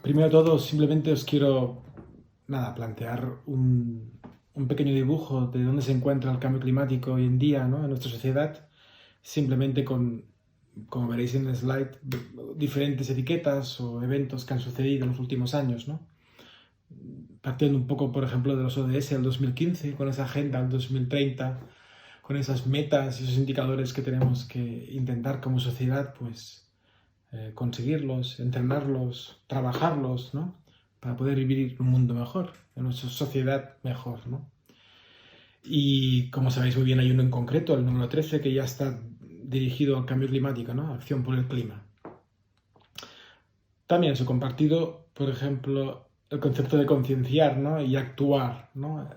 Primero de todo, simplemente os quiero plantear un pequeño dibujo de dónde se encuentra el cambio climático hoy en día, ¿no? En nuestra sociedad, simplemente como veréis en el slide, diferentes etiquetas o eventos que han sucedido en los últimos años, ¿no? Partiendo un poco, por ejemplo, de los ODS del 2015, con esa agenda del 2030, con esas metas y esos indicadores que tenemos que intentar como sociedad, pues conseguirlos, entrenarlos, trabajarlos, ¿no? Para poder vivir un mundo mejor, en nuestra sociedad mejor, ¿no? Y como sabéis muy bien, hay uno en concreto, el número 13, que ya está dirigido al cambio climático, ¿no? Acción por el clima. También os he compartido, por ejemplo, el concepto de concienciar, ¿no? Y actuar, ¿no?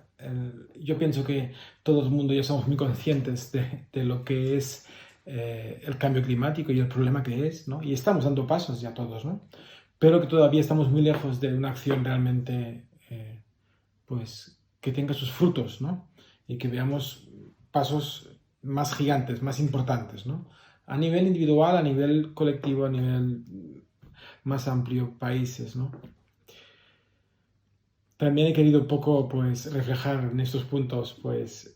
Yo pienso que todo el mundo ya somos muy conscientes de lo que es el cambio climático y el problema que es, ¿no? Y estamos dando pasos ya todos, ¿no? Pero que todavía estamos muy lejos de una acción realmente, pues, que tenga sus frutos, ¿no? Y que veamos pasos más gigantes, más importantes, ¿no? A nivel individual, a nivel colectivo, a nivel más amplio, países, ¿no? También he querido un poco, pues, reflejar en estos puntos, pues,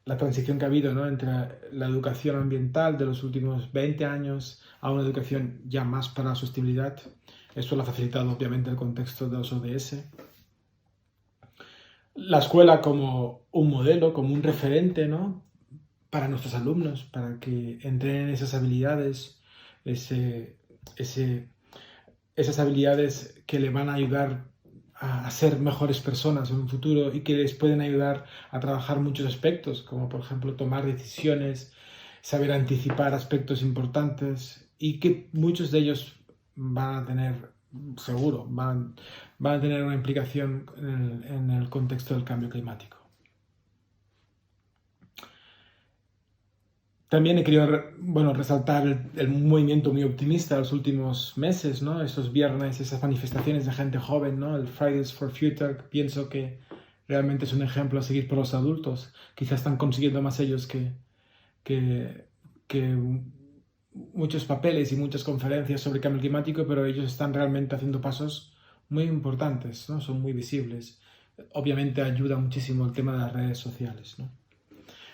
la transición que ha habido, ¿no? Entre la educación ambiental de los últimos 20 años a una educación ya más para la sostenibilidad. Esto lo ha facilitado, obviamente, el contexto de los ODS. La escuela como un modelo, como un referente, ¿no? Para nuestros alumnos, para que entrenen esas habilidades, esas habilidades que le van a ayudar a ser mejores personas en un futuro y que les pueden ayudar a trabajar muchos aspectos, como por ejemplo tomar decisiones, saber anticipar aspectos importantes y que muchos de ellos van a tener, seguro, van a tener una implicación en el contexto del cambio climático. También he querido resaltar el movimiento muy optimista de los últimos meses, ¿no? Estos viernes, esas manifestaciones de gente joven, ¿no? El Fridays for Future, pienso que realmente es un ejemplo a seguir por los adultos. Quizás están consiguiendo más ellos que muchos papeles y muchas conferencias sobre cambio climático, pero ellos están realmente haciendo pasos muy importantes, ¿no? Son muy visibles. Obviamente ayuda muchísimo el tema de las redes sociales, ¿no?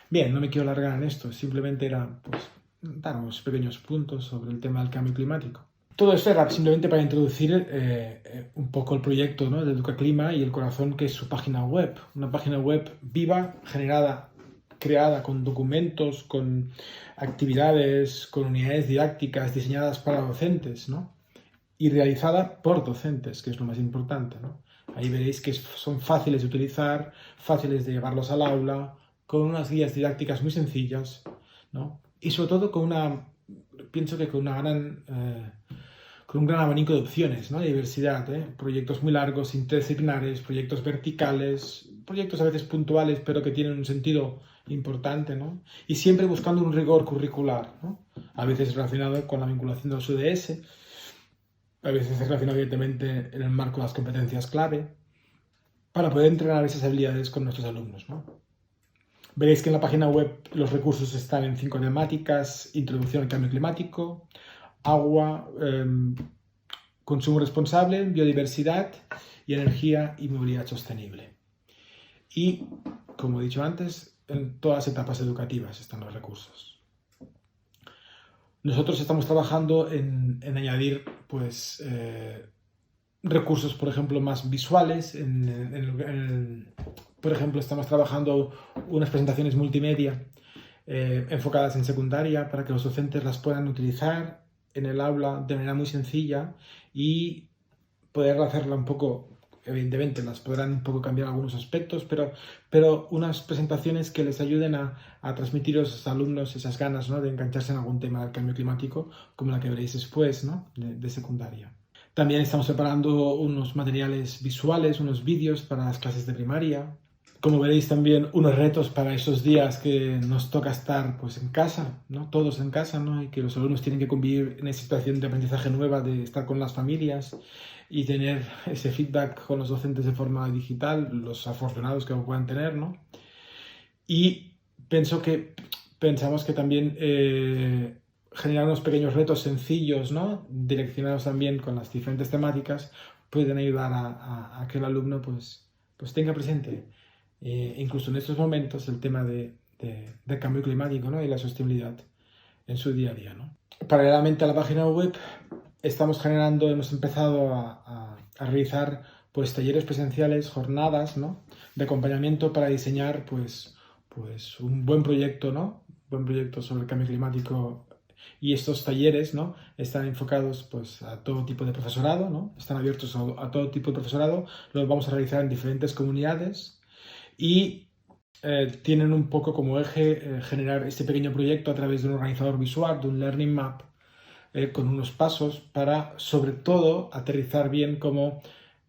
Bien, no me quiero alargar en esto, simplemente era pues, dar unos pequeños puntos sobre el tema del cambio climático. Todo esto era simplemente para introducir un poco el proyecto, ¿no? De Educaclima y el corazón que es su página web. Una página web viva, creada con documentos, con actividades, con unidades didácticas diseñadas para docentes, ¿no? Y realizada por docentes, que es lo más importante, ¿no? Ahí veréis que son fáciles de utilizar, fáciles de llevarlos al aula, con unas guías didácticas muy sencillas, ¿no? Y sobre todo pienso que con un gran abanico de opciones, ¿no? De diversidad, ¿eh? Proyectos muy largos, interdisciplinares, proyectos verticales, proyectos a veces puntuales, pero que tienen un sentido importante, ¿no? Y siempre buscando un rigor curricular, ¿no? A veces relacionado con la vinculación de los ODS, a veces relacionado directamente en el marco de las competencias clave, para poder entrenar esas habilidades con nuestros alumnos, ¿no? Veréis que en la página web los recursos están en 5 temáticas: introducción al cambio climático, agua, consumo responsable, biodiversidad y energía y movilidad sostenible. Y, como he dicho antes, en todas las etapas educativas están los recursos. Nosotros estamos trabajando en añadir pues, recursos, por ejemplo, más visuales. Por ejemplo, estamos trabajando unas presentaciones multimedia enfocadas en secundaria para que los docentes las puedan utilizar en el aula de manera muy sencilla y poder hacerla un poco, evidentemente las podrán un poco cambiar algunos aspectos, pero unas presentaciones que les ayuden a transmitir a los alumnos esas ganas, ¿no? De engancharse en algún tema del cambio climático, como la que veréis después, ¿no? de secundaria. También estamos preparando unos materiales visuales, unos vídeos para las clases de primaria. Como veréis, también unos retos para esos días que nos toca estar pues, en casa, ¿no? Todos en casa, ¿no? Y que los alumnos tienen que convivir en esa situación de aprendizaje nueva, de estar con las familias y tener ese feedback con los docentes de forma digital, los afortunados que lo puedan tener, ¿no? Y pensamos que también generar unos pequeños retos sencillos, ¿no? Direccionados también con las diferentes temáticas, pueden ayudar a que el alumno pues tenga presente, incluso en estos momentos, el tema de cambio climático, ¿no? Y la sostenibilidad en su día a día, ¿no? Paralelamente a la página web, hemos empezado a realizar pues talleres presenciales, jornadas, ¿no? De acompañamiento para diseñar pues un buen proyecto, ¿no? Buen proyecto sobre el cambio climático. Y estos talleres, ¿no? Están enfocados pues, a todo tipo de profesorado, ¿no? Están abiertos a todo tipo de profesorado. Los vamos a realizar en diferentes comunidades y tienen un poco como eje generar este pequeño proyecto a través de un organizador visual, de un learning map, con unos pasos para, sobre todo, aterrizar bien cómo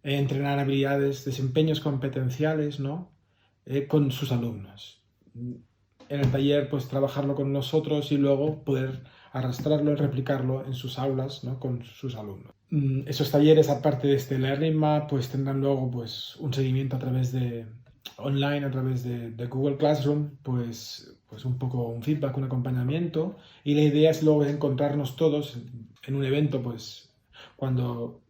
entrenar habilidades, desempeños competenciales, ¿no? Con sus alumnos. En el taller, pues trabajarlo con nosotros y luego poder arrastrarlo y replicarlo en sus aulas, ¿no? Con sus alumnos. Esos talleres, aparte de este Learning Map, pues tendrán luego pues, un seguimiento a través de online, a través de Google Classroom, pues un poco un feedback, un acompañamiento. Y la idea es luego encontrarnos todos en un evento, pues cuando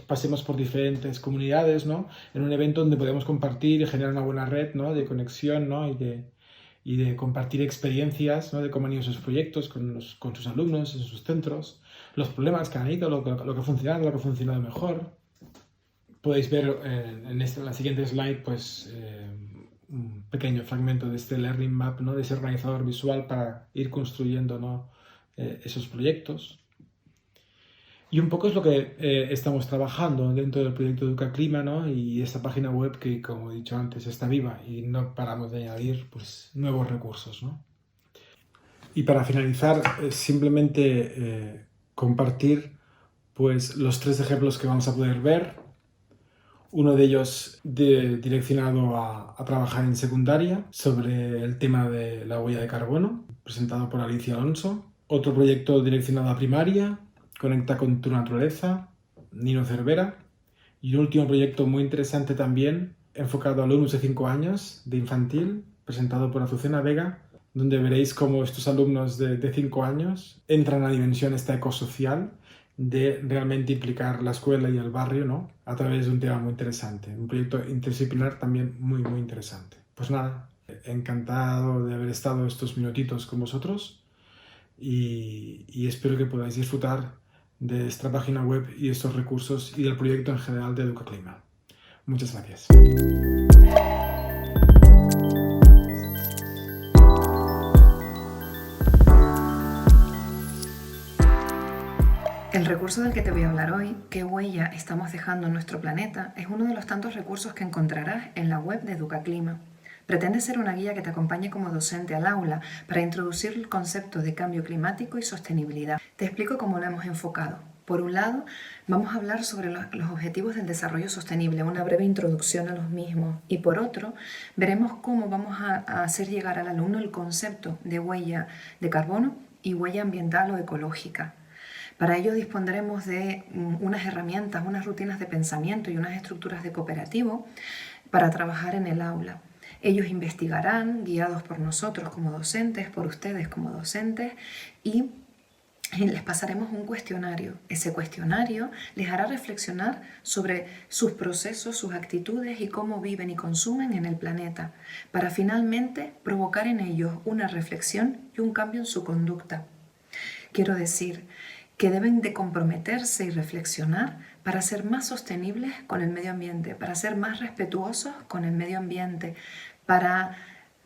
pasemos por diferentes comunidades, ¿no? En un evento donde podemos compartir y generar una buena red, ¿no? De conexión, ¿no? Y de compartir experiencias, ¿no? De cómo han ido sus proyectos con sus alumnos en sus centros, los problemas que han ido, lo que ha funcionado, lo que ha funcionado mejor. Podéis ver en la siguiente slide pues, un pequeño fragmento de este Learning Map, ¿no? De ese organizador visual para ir construyendo, ¿no? Esos proyectos. Y un poco es lo que estamos trabajando dentro del proyecto EducaClima, ¿no? Y esta página web que, como he dicho antes, está viva y no paramos de añadir pues, nuevos recursos, ¿no? Y para finalizar, simplemente compartir pues, los 3 ejemplos que vamos a poder ver. Uno de ellos direccionado a trabajar en secundaria sobre el tema de la huella de carbono, presentado por Alicia Alonso. Otro proyecto direccionado a primaria, Conecta con tu naturaleza, Nino Cervera. Y un último proyecto muy interesante también, enfocado a alumnos de 5 años, de infantil, presentado por Azucena Vega, donde veréis cómo estos alumnos de 5 años entran a la dimensión esta ecosocial de realmente implicar la escuela y el barrio, ¿no? A través de un tema muy interesante, un proyecto interdisciplinar también muy, muy interesante. Pues nada, encantado de haber estado estos minutitos con vosotros y espero que podáis disfrutar de esta página web y estos recursos y del proyecto en general de EducaClima. Muchas gracias. El recurso del que te voy a hablar hoy, ¿qué huella estamos dejando en nuestro planeta?, es uno de los tantos recursos que encontrarás en la web de EducaClima. Pretende ser una guía que te acompañe como docente al aula para introducir el concepto de cambio climático y sostenibilidad. Te explico cómo lo hemos enfocado. Por un lado, vamos a hablar sobre los objetivos del desarrollo sostenible, una breve introducción a los mismos. Y por otro, veremos cómo vamos a hacer llegar al alumno el concepto de huella de carbono y huella ambiental o ecológica. Para ello dispondremos de unas herramientas, unas rutinas de pensamiento y unas estructuras de cooperativo para trabajar en el aula. Ellos investigarán, guiados por nosotros como docentes, por ustedes como docentes, y les pasaremos un cuestionario. Ese cuestionario les hará reflexionar sobre sus procesos, sus actitudes y cómo viven y consumen en el planeta, para finalmente provocar en ellos una reflexión y un cambio en su conducta. Quiero decir que deben de comprometerse y reflexionar para ser más sostenibles con el medio ambiente, para ser más respetuosos con el medio ambiente, para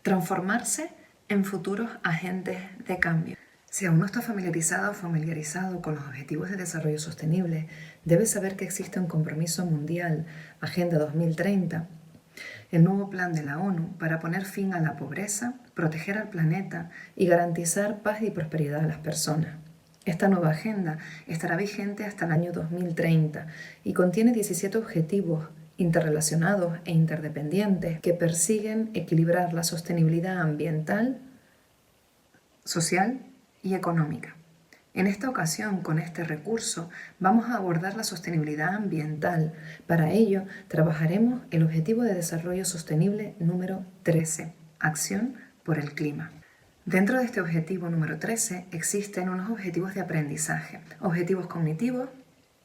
transformarse en futuros agentes de cambio. Si aún no estás familiarizado o familiarizado con los Objetivos de Desarrollo Sostenible, debes saber que existe un compromiso mundial, Agenda 2030, el nuevo plan de la ONU para poner fin a la pobreza, proteger al planeta y garantizar paz y prosperidad a las personas. Esta nueva agenda estará vigente hasta el año 2030 y contiene 17 objetivos interrelacionados e interdependientes que persiguen equilibrar la sostenibilidad ambiental, social y económica. En esta ocasión, con este recurso, vamos a abordar la sostenibilidad ambiental. Para ello, trabajaremos el Objetivo de Desarrollo Sostenible número 13, Acción por el Clima. Dentro de este objetivo número 13 existen unos objetivos de aprendizaje, objetivos cognitivos,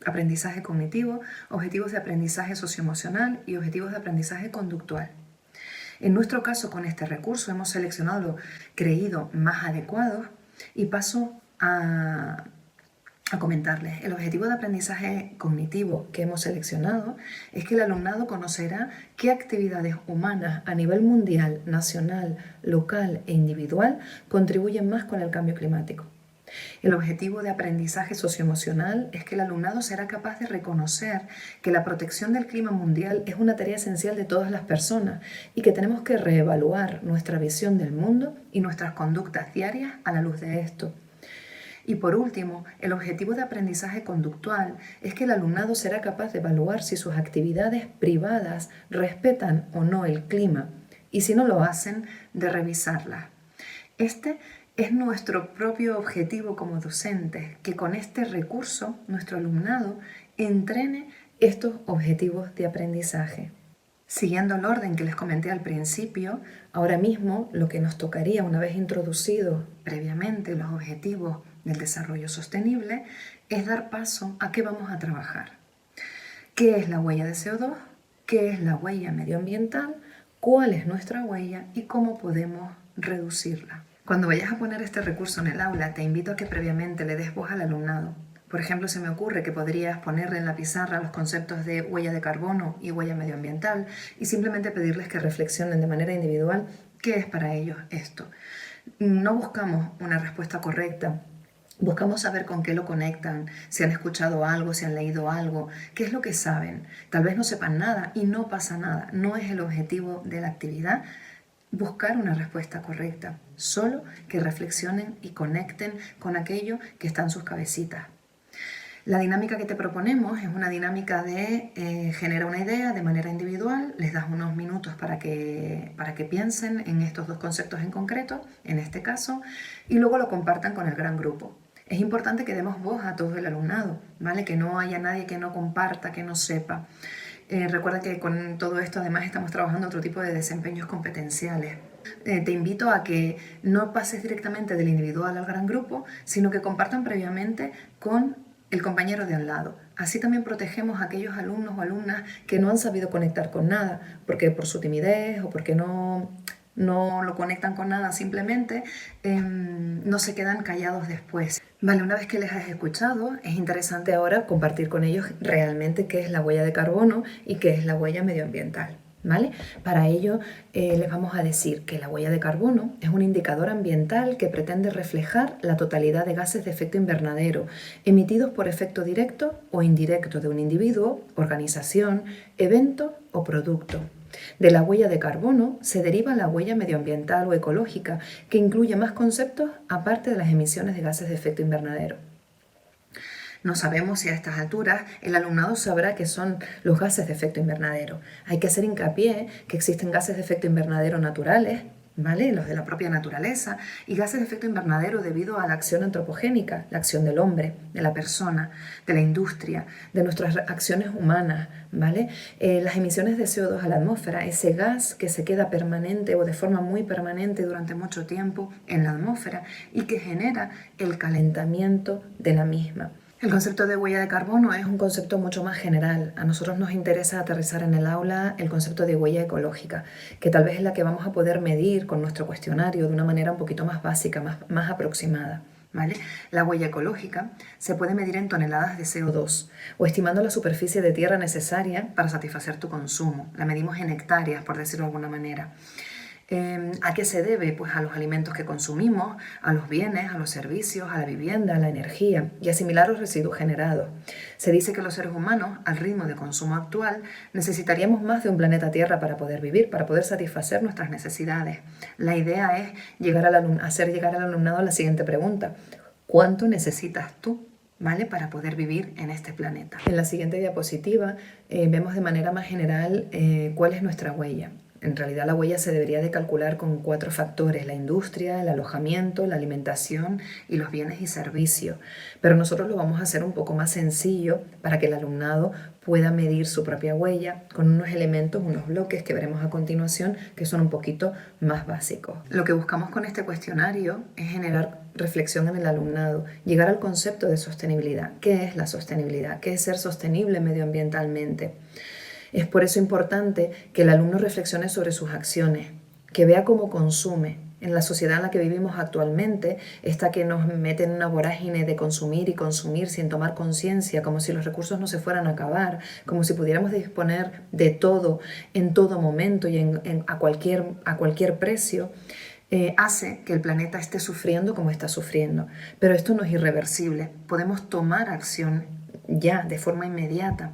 aprendizaje cognitivo, objetivos de aprendizaje socioemocional y objetivos de aprendizaje conductual. En nuestro caso, con este recurso hemos seleccionado lo creído más adecuado y paso a comentarles. El objetivo de aprendizaje cognitivo que hemos seleccionado es que el alumnado conocerá qué actividades humanas a nivel mundial, nacional, local e individual contribuyen más con el cambio climático. El objetivo de aprendizaje socioemocional es que el alumnado será capaz de reconocer que la protección del clima mundial es una tarea esencial de todas las personas y que tenemos que reevaluar nuestra visión del mundo y nuestras conductas diarias a la luz de esto. Y por último, el objetivo de aprendizaje conductual es que el alumnado será capaz de evaluar si sus actividades privadas respetan o no el clima y si no lo hacen, de revisarlas. Este es nuestro propio objetivo como docentes, que con este recurso nuestro alumnado entrene estos objetivos de aprendizaje. Siguiendo el orden que les comenté al principio, ahora mismo lo que nos tocaría, una vez introducidos previamente los objetivos del desarrollo sostenible, es dar paso a qué vamos a trabajar. ¿Qué es la huella de CO2? ¿Qué es la huella medioambiental? ¿Cuál es nuestra huella? ¿Y cómo podemos reducirla? Cuando vayas a poner este recurso en el aula, te invito a que previamente le des voz al alumnado. Por ejemplo, se me ocurre que podrías ponerle en la pizarra los conceptos de huella de carbono y huella medioambiental y simplemente pedirles que reflexionen de manera individual qué es para ellos esto. No buscamos una respuesta correcta. Buscamos saber con qué lo conectan, si han escuchado algo, si han leído algo, qué es lo que saben. Tal vez no sepan nada y no pasa nada. No es el objetivo de la actividad buscar una respuesta correcta, solo que reflexionen y conecten con aquello que está en sus cabecitas. La dinámica que te proponemos es una dinámica de genera una idea de manera individual, les das unos minutos para que piensen en estos dos conceptos en concreto, en este caso, y luego lo compartan con el gran grupo. Es importante que demos voz a todo el alumnado, ¿vale? Que no haya nadie que no comparta, que no sepa. Recuerda que con todo esto además estamos trabajando otro tipo de desempeños competenciales. Te invito a que no pases directamente del individual al gran grupo, sino que compartan previamente con el compañero de al lado. Así también protegemos a aquellos alumnos o alumnas que no han sabido conectar con nada, porque por su timidez o porque no lo conectan con nada simplemente, no se quedan callados después. Vale, una vez que les has escuchado, es interesante ahora compartir con ellos realmente qué es la huella de carbono y qué es la huella medioambiental. ¿Vale? Para ello les vamos a decir que la huella de carbono es un indicador ambiental que pretende reflejar la totalidad de gases de efecto invernadero emitidos por efecto directo o indirecto de un individuo, organización, evento o producto. De la huella de carbono se deriva la huella medioambiental o ecológica, que incluye más conceptos aparte de las emisiones de gases de efecto invernadero. No sabemos si a estas alturas el alumnado sabrá qué son los gases de efecto invernadero. Hay que hacer hincapié que existen gases de efecto invernadero naturales, ¿vale? Los de la propia naturaleza, y gases de efecto invernadero debido a la acción antropogénica, la acción del hombre, de la persona, de la industria, de nuestras acciones humanas, ¿vale? Las emisiones de CO2 a la atmósfera, ese gas que se queda permanente o de forma muy permanente durante mucho tiempo en la atmósfera y que genera el calentamiento de la misma. El concepto de huella de carbono es un concepto mucho más general. A nosotros nos interesa aterrizar en el aula el concepto de huella ecológica, que tal vez es la que vamos a poder medir con nuestro cuestionario de una manera un poquito más básica, más aproximada. ¿Vale? La huella ecológica se puede medir en toneladas de CO2 o estimando la superficie de tierra necesaria para satisfacer tu consumo. La medimos en hectáreas, por decirlo de alguna manera. ¿A qué se debe? Pues a los alimentos que consumimos, a los bienes, a los servicios, a la vivienda, a la energía y asimilar los residuos generados. Se dice que los seres humanos, al ritmo de consumo actual, necesitaríamos más de un planeta Tierra para poder vivir, para poder satisfacer nuestras necesidades. La idea es hacer llegar al alumnado la siguiente pregunta: ¿cuánto necesitas tú? ¿Vale? Para poder vivir en este planeta. En la siguiente diapositiva vemos de manera más general cuál es nuestra huella. En realidad la huella se debería de calcular con 4 factores: la industria, el alojamiento, la alimentación y los bienes y servicios. Pero nosotros lo vamos a hacer un poco más sencillo para que el alumnado pueda medir su propia huella con unos elementos, unos bloques que veremos a continuación, que son un poquito más básicos. Lo que buscamos con este cuestionario es generar reflexión en el alumnado, llegar al concepto de sostenibilidad. ¿Qué es la sostenibilidad? ¿Qué es ser sostenible medioambientalmente? Es por eso importante que el alumno reflexione sobre sus acciones, que vea cómo consume. En la sociedad en la que vivimos actualmente, esta que nos mete en una vorágine de consumir y consumir sin tomar conciencia, como si los recursos no se fueran a acabar, como si pudiéramos disponer de todo en todo momento y a cualquier precio, hace que el planeta esté sufriendo como está sufriendo. Pero esto no es irreversible. Podemos tomar acción ya, de forma inmediata,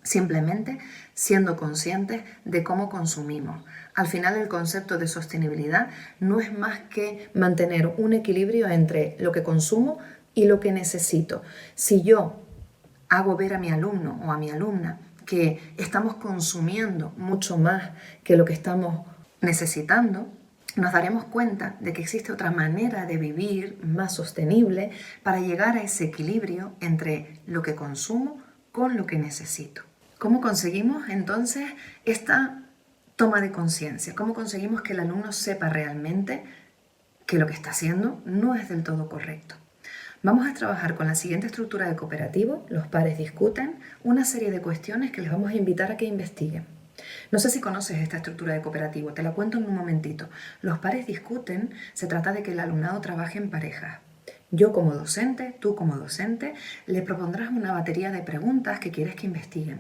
simplemente siendo conscientes de cómo consumimos. Al final, el concepto de sostenibilidad no es más que mantener un equilibrio entre lo que consumo y lo que necesito. Si yo hago ver a mi alumno o a mi alumna que estamos consumiendo mucho más que lo que estamos necesitando, nos daremos cuenta de que existe otra manera de vivir más sostenible para llegar a ese equilibrio entre lo que consumo con lo que necesito. ¿Cómo conseguimos entonces esta toma de conciencia? ¿Cómo conseguimos que el alumno sepa realmente que lo que está haciendo no es del todo correcto? Vamos a trabajar con la siguiente estructura de cooperativo. Los pares discuten una serie de cuestiones que les vamos a invitar a que investiguen. No sé si conoces esta estructura de cooperativo, te la cuento en un momentito. Los pares discuten, se trata de que el alumnado trabaje en parejas. Yo como docente, tú como docente, le propondrás una batería de preguntas que quieres que investiguen.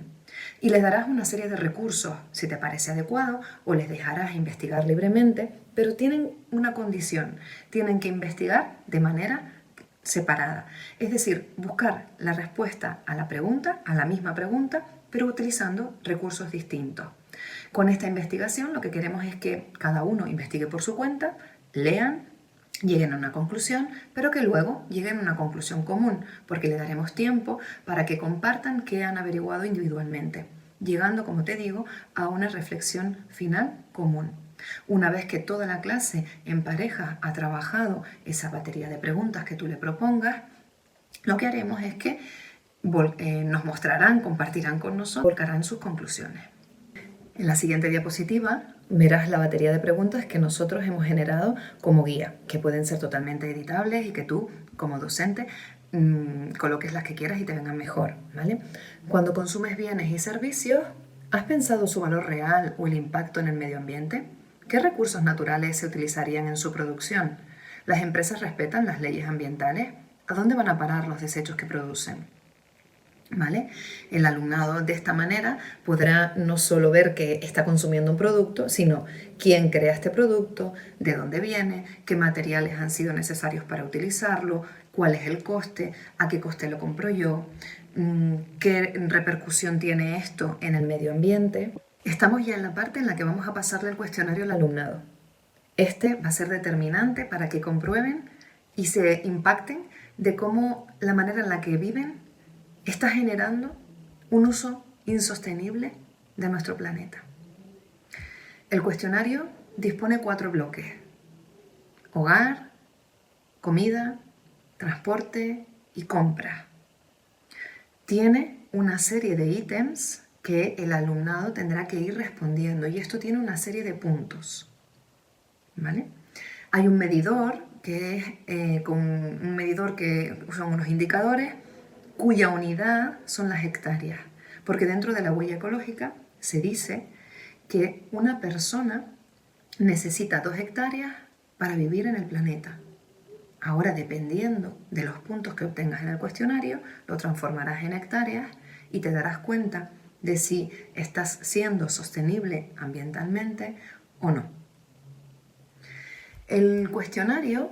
Y les darás una serie de recursos, si te parece adecuado, o les dejarás investigar libremente, pero tienen una condición: tienen que investigar de manera separada. Es decir, buscar la respuesta a la pregunta, a la misma pregunta, pero utilizando recursos distintos. Con esta investigación lo que queremos es que cada uno investigue por su cuenta, lean, lleguen a una conclusión, pero que luego lleguen a una conclusión común, porque le daremos tiempo para que compartan qué han averiguado individualmente, llegando, como te digo, a una reflexión final común. Una vez que toda la clase en pareja ha trabajado esa batería de preguntas que tú le propongas, lo que haremos es que nos mostrarán, compartirán con nosotros, volcarán sus conclusiones. En la siguiente diapositiva verás la batería de preguntas que nosotros hemos generado como guía, que pueden ser totalmente editables y que tú, como docente, coloques las que quieras y te vengan mejor, ¿vale? Cuando consumes bienes y servicios, ¿has pensado su valor real o el impacto en el medio ambiente? ¿Qué recursos naturales se utilizarían en su producción? ¿Las empresas respetan las leyes ambientales? ¿A dónde van a parar los desechos que producen? ¿Vale? El alumnado de esta manera podrá no solo ver que está consumiendo un producto, sino quién crea este producto, de dónde viene, qué materiales han sido necesarios para utilizarlo, cuál es el coste, a qué coste lo compro yo, qué repercusión tiene esto en el medio ambiente. Estamos ya en la parte en la que vamos a pasarle el cuestionario al alumnado. Este va a ser determinante para que comprueben y se impacten de cómo la manera en la que viven está generando un uso insostenible de nuestro planeta. El cuestionario dispone 4 bloques: hogar, comida, transporte y compra. Tiene una serie de ítems que el alumnado tendrá que ir respondiendo, y esto tiene una serie de puntos, ¿vale? Hay un medidor que es un medidor que son unos indicadores cuya unidad son las hectáreas, porque dentro de la huella ecológica se dice que una persona necesita 2 hectáreas para vivir en el planeta. Ahora, dependiendo de los puntos que obtengas en el cuestionario, lo transformarás en hectáreas y te darás cuenta de si estás siendo sostenible ambientalmente o no. El cuestionario,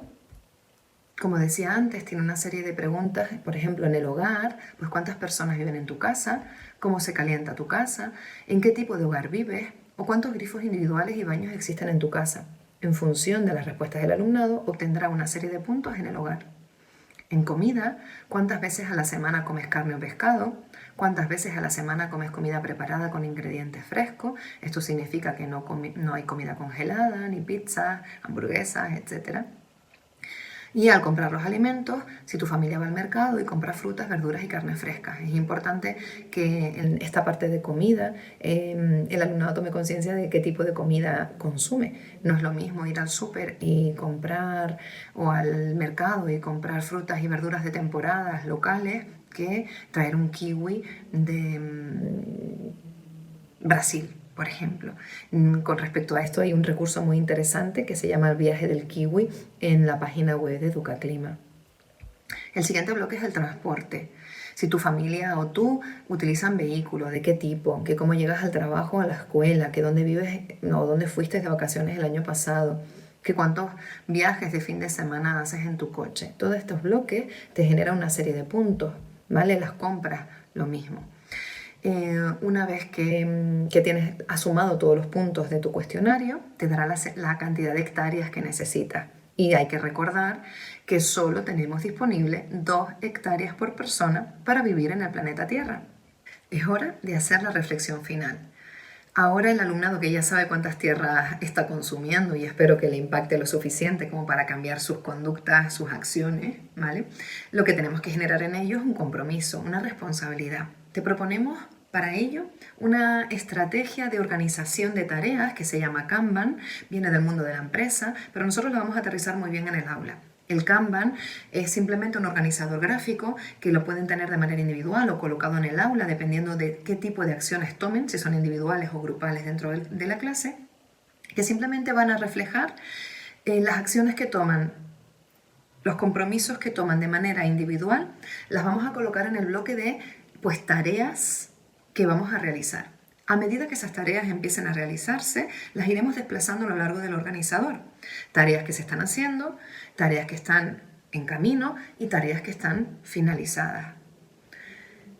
como decía antes, tiene una serie de preguntas, por ejemplo, en el hogar, pues cuántas personas viven en tu casa, cómo se calienta tu casa, en qué tipo de hogar vives o cuántos grifos individuales y baños existen en tu casa. En función de las respuestas del alumnado, obtendrá una serie de puntos en el hogar. En comida, ¿cuántas veces a la semana comes carne o pescado? ¿Cuántas veces a la semana comes comida preparada con ingredientes frescos? Esto significa que no hay comida congelada, ni pizzas, hamburguesas, etc. Y al comprar los alimentos, si tu familia va al mercado y compra frutas, verduras y carnes frescas, es importante que en esta parte de comida el alumnado tome conciencia de qué tipo de comida consume. No es lo mismo ir al súper y comprar, o al mercado y comprar frutas y verduras de temporadas locales, que traer un kiwi de Brasil, por ejemplo. Con respecto a esto hay un recurso muy interesante que se llama El viaje del kiwi en la página web de Educaclima. El siguiente bloque es el transporte. Si tu familia o tú utilizan vehículos, ¿de qué tipo? ¿Que cómo llegas al trabajo, a la escuela? ¿Que dónde vives o dónde fuiste de vacaciones el año pasado? ¿Que cuántos viajes de fin de semana haces en tu coche? Todos estos bloques te generan una serie de puntos, ¿vale? Las compras, lo mismo. Una vez que has sumado todos los puntos de tu cuestionario, te dará la cantidad de hectáreas que necesitas. Y hay que recordar que solo tenemos disponible 2 hectáreas por persona para vivir en el planeta Tierra. Es hora de hacer la reflexión final. Ahora el alumnado que ya sabe cuántas tierras está consumiendo, y espero que le impacte lo suficiente como para cambiar sus conductas, sus acciones, ¿vale? Lo que tenemos que generar en ellos es un compromiso, una responsabilidad. Te proponemos para ello una estrategia de organización de tareas que se llama Kanban, viene del mundo de la empresa, pero nosotros lo vamos a aterrizar muy bien en el aula. El Kanban es simplemente un organizador gráfico que lo pueden tener de manera individual o colocado en el aula, dependiendo de qué tipo de acciones tomen, si son individuales o grupales dentro de la clase, que simplemente van a reflejar las acciones que toman, los compromisos que toman de manera individual, las vamos a colocar en el bloque de tareas que vamos a realizar. A medida que esas tareas empiecen a realizarse, las iremos desplazando a lo largo del organizador. Tareas que se están haciendo, tareas que están en camino y tareas que están finalizadas.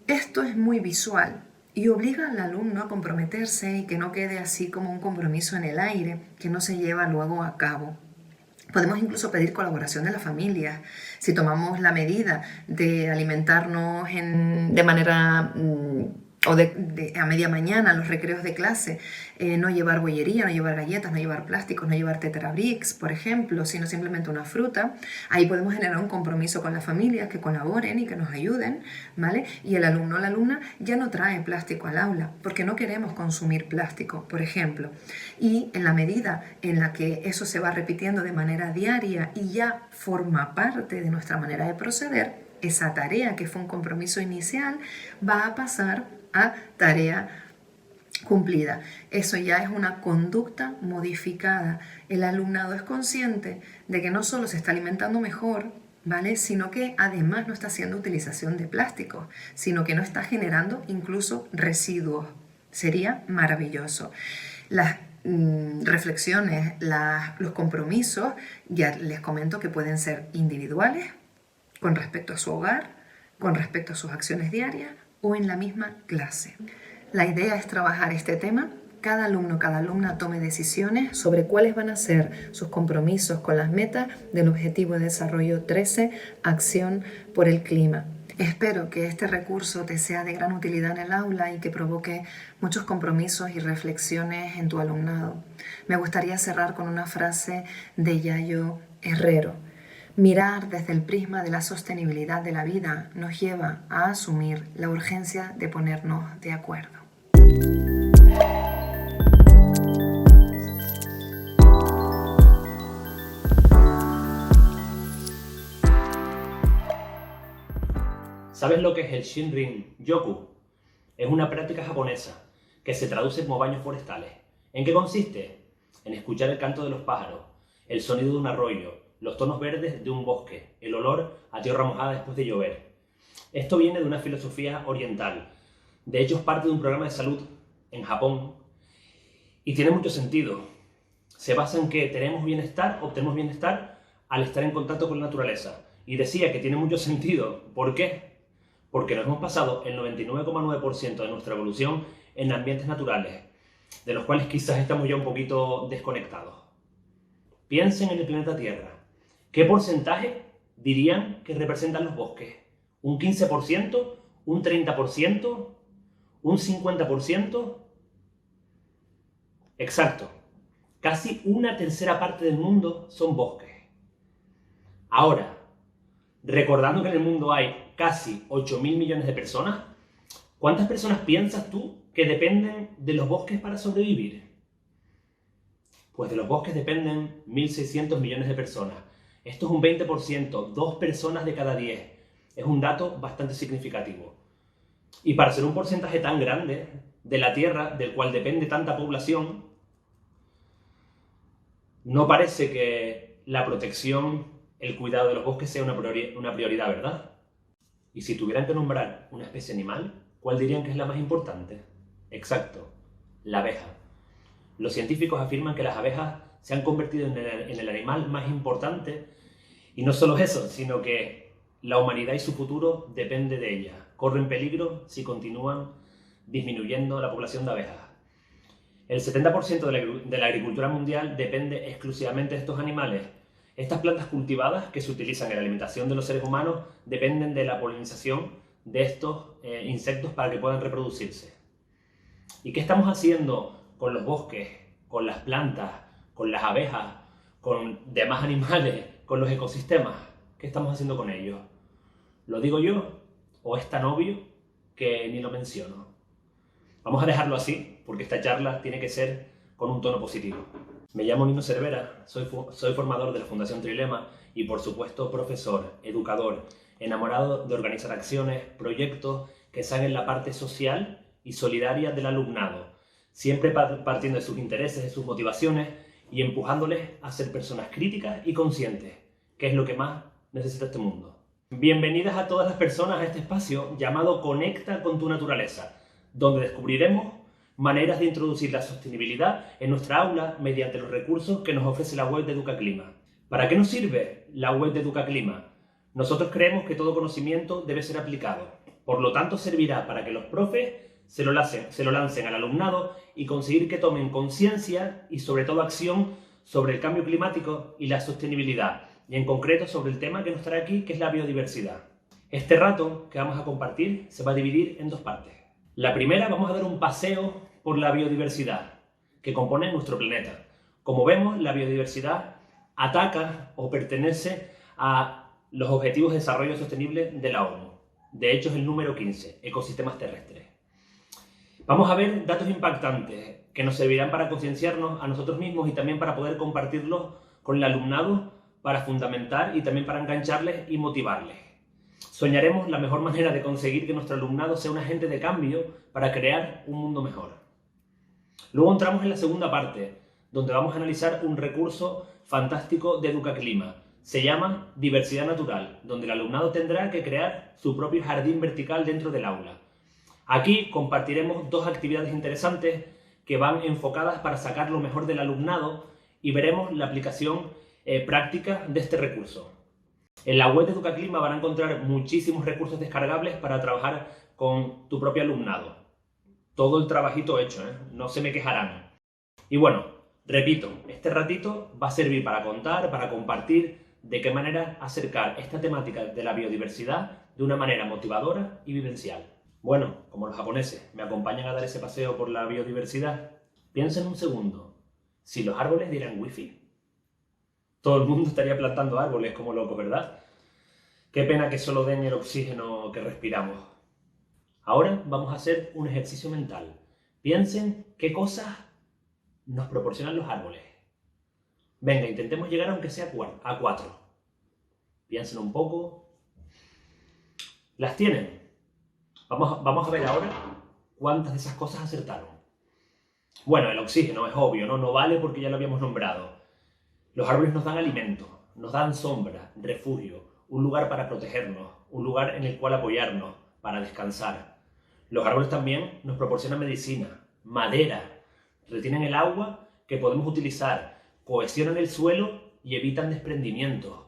Esto es muy visual y obliga al alumno a comprometerse y que no quede así como un compromiso en el aire que no se lleva luego a cabo. Podemos incluso pedir colaboración de la familia. Si tomamos la medida de alimentarnos de manera o a media mañana, los recreos de clase, no llevar bollería, no llevar galletas, no llevar plásticos, no llevar Tetra Bricks, por ejemplo, sino simplemente una fruta. Ahí podemos generar un compromiso con las familias que colaboren y que nos ayuden, ¿vale? Y el alumno o la alumna ya no trae plástico al aula, porque no queremos consumir plástico, por ejemplo. Y en la medida en la que eso se va repitiendo de manera diaria y ya forma parte de nuestra manera de proceder, esa tarea que fue un compromiso inicial va a pasar a tarea cumplida. Eso ya es una conducta modificada. El alumnado es consciente de que no solo se está alimentando mejor, ¿vale?, sino que además no está haciendo utilización de plásticos, sino que no está generando incluso residuos. Sería maravilloso. Las reflexiones, los compromisos, ya les comento que pueden ser individuales, con respecto a su hogar, con respecto a sus acciones diarias, o en la misma clase. La idea es trabajar este tema. Cada alumno, cada alumna tome decisiones sobre cuáles van a ser sus compromisos con las metas del Objetivo de Desarrollo 13, Acción por el Clima. Espero que este recurso te sea de gran utilidad en el aula y que provoque muchos compromisos y reflexiones en tu alumnado. Me gustaría cerrar con una frase de Yayo Herrero. Mirar desde el prisma de la sostenibilidad de la vida nos lleva a asumir la urgencia de ponernos de acuerdo. ¿Sabes lo que es el Shinrin-yoku? Es una práctica japonesa que se traduce como baños forestales. ¿En qué consiste? En escuchar el canto de los pájaros, el sonido de un arroyo, los tonos verdes de un bosque, el olor a tierra mojada después de llover. Esto viene de una filosofía oriental. De hecho, es parte de un programa de salud en Japón y tiene mucho sentido. Se basa en que obtenemos bienestar al estar en contacto con la naturaleza. Y decía que tiene mucho sentido. ¿Por qué? Porque nos hemos pasado el 99,9% de nuestra evolución en ambientes naturales, de los cuales quizás estamos ya un poquito desconectados. Piensen en el planeta Tierra. ¿Qué porcentaje dirían que representan los bosques? ¿Un 15%? ¿Un 30%? ¿Un 50%? Exacto. Casi una tercera parte del mundo son bosques. Ahora, recordando que en el mundo hay casi 8.000 millones de personas, ¿cuántas personas piensas tú que dependen de los bosques para sobrevivir? Pues de los bosques dependen 1.600 millones de personas. Esto es un 20%, 2 personas de cada 10. Es un dato bastante significativo. Y para ser un porcentaje tan grande de la Tierra, del cual depende tanta población, no parece que la protección, el cuidado de los bosques sea una prioridad, ¿verdad? Y si tuvieran que nombrar una especie animal, ¿cuál dirían que es la más importante? Exacto, la abeja. Los científicos afirman que las abejas se han convertido en el animal más importante, y no solo eso, sino que la humanidad y su futuro depende de ellas. Corren peligro si continúan disminuyendo la población de abejas. El 70% de la agricultura mundial depende exclusivamente de estos animales. Estas plantas cultivadas que se utilizan en la alimentación de los seres humanos dependen de la polinización de estos insectos para que puedan reproducirse. ¿Y qué estamos haciendo con los bosques, con las plantas, con las abejas, con demás animales, con los ecosistemas? ¿Qué estamos haciendo con ellos? ¿Lo digo yo o es tan obvio que ni lo menciono? Vamos a dejarlo así, porque esta charla tiene que ser con un tono positivo. Me llamo Nino Cervera, soy formador de la Fundación Trilema y, por supuesto, profesor, educador, enamorado de organizar acciones, proyectos que sean en la parte social y solidaria del alumnado, siempre partiendo de sus intereses, de sus motivaciones y empujándoles a ser personas críticas y conscientes, que es lo que más necesita este mundo. Bienvenidas a todas las personas a este espacio llamado Conecta con tu naturaleza, donde descubriremos maneras de introducir la sostenibilidad en nuestra aula mediante los recursos que nos ofrece la web de Educaclima. ¿Para qué nos sirve la web de Educaclima? Nosotros creemos que todo conocimiento debe ser aplicado. Por lo tanto, servirá para que los profes se lo lancen al alumnado y conseguir que tomen conciencia y sobre todo acción sobre el cambio climático y la sostenibilidad, y en concreto sobre el tema que nos trae aquí, que es la biodiversidad. Este rato que vamos a compartir se va a dividir en dos partes. La primera, vamos a dar un paseo por la biodiversidad que compone nuestro planeta. Como vemos, la biodiversidad ataca o pertenece a los Objetivos de Desarrollo Sostenible de la ONU. De hecho, es el número 15, ecosistemas terrestres. Vamos a ver datos impactantes que nos servirán para concienciarnos a nosotros mismos y también para poder compartirlos con el alumnado, para fundamentar y también para engancharles y motivarles. Soñaremos la mejor manera de conseguir que nuestro alumnado sea un agente de cambio para crear un mundo mejor. Luego entramos en la segunda parte, donde vamos a analizar un recurso fantástico de Educaclima. Se llama Diversidad Natural, donde el alumnado tendrá que crear su propio jardín vertical dentro del aula. Aquí compartiremos dos actividades interesantes que van enfocadas para sacar lo mejor del alumnado y veremos la aplicación práctica de este recurso. En la web de Educaclima van a encontrar muchísimos recursos descargables para trabajar con tu propio alumnado. Todo el trabajito hecho, no se me quejarán. Y bueno, repito, este ratito va a servir para contar, para compartir de qué manera acercar esta temática de la biodiversidad de una manera motivadora y vivencial. Bueno, como los japoneses me acompañan a dar ese paseo por la biodiversidad, piensen un segundo, si los árboles dieran wifi, todo el mundo estaría plantando árboles como locos, ¿verdad? Qué pena que solo den el oxígeno que respiramos. Ahora vamos a hacer un ejercicio mental. Piensen qué cosas nos proporcionan los árboles. Venga, intentemos llegar aunque sea a 4. Piensen un poco. ¿Las tienen? Vamos a ver ahora cuántas de esas cosas acertaron. Bueno, el oxígeno es obvio, no vale porque ya lo habíamos nombrado. Los árboles nos dan alimento, nos dan sombra, refugio, un lugar para protegernos, un lugar en el cual apoyarnos, para descansar. Los árboles también nos proporcionan medicina, madera, retienen el agua que podemos utilizar, cohesionan el suelo y evitan desprendimientos.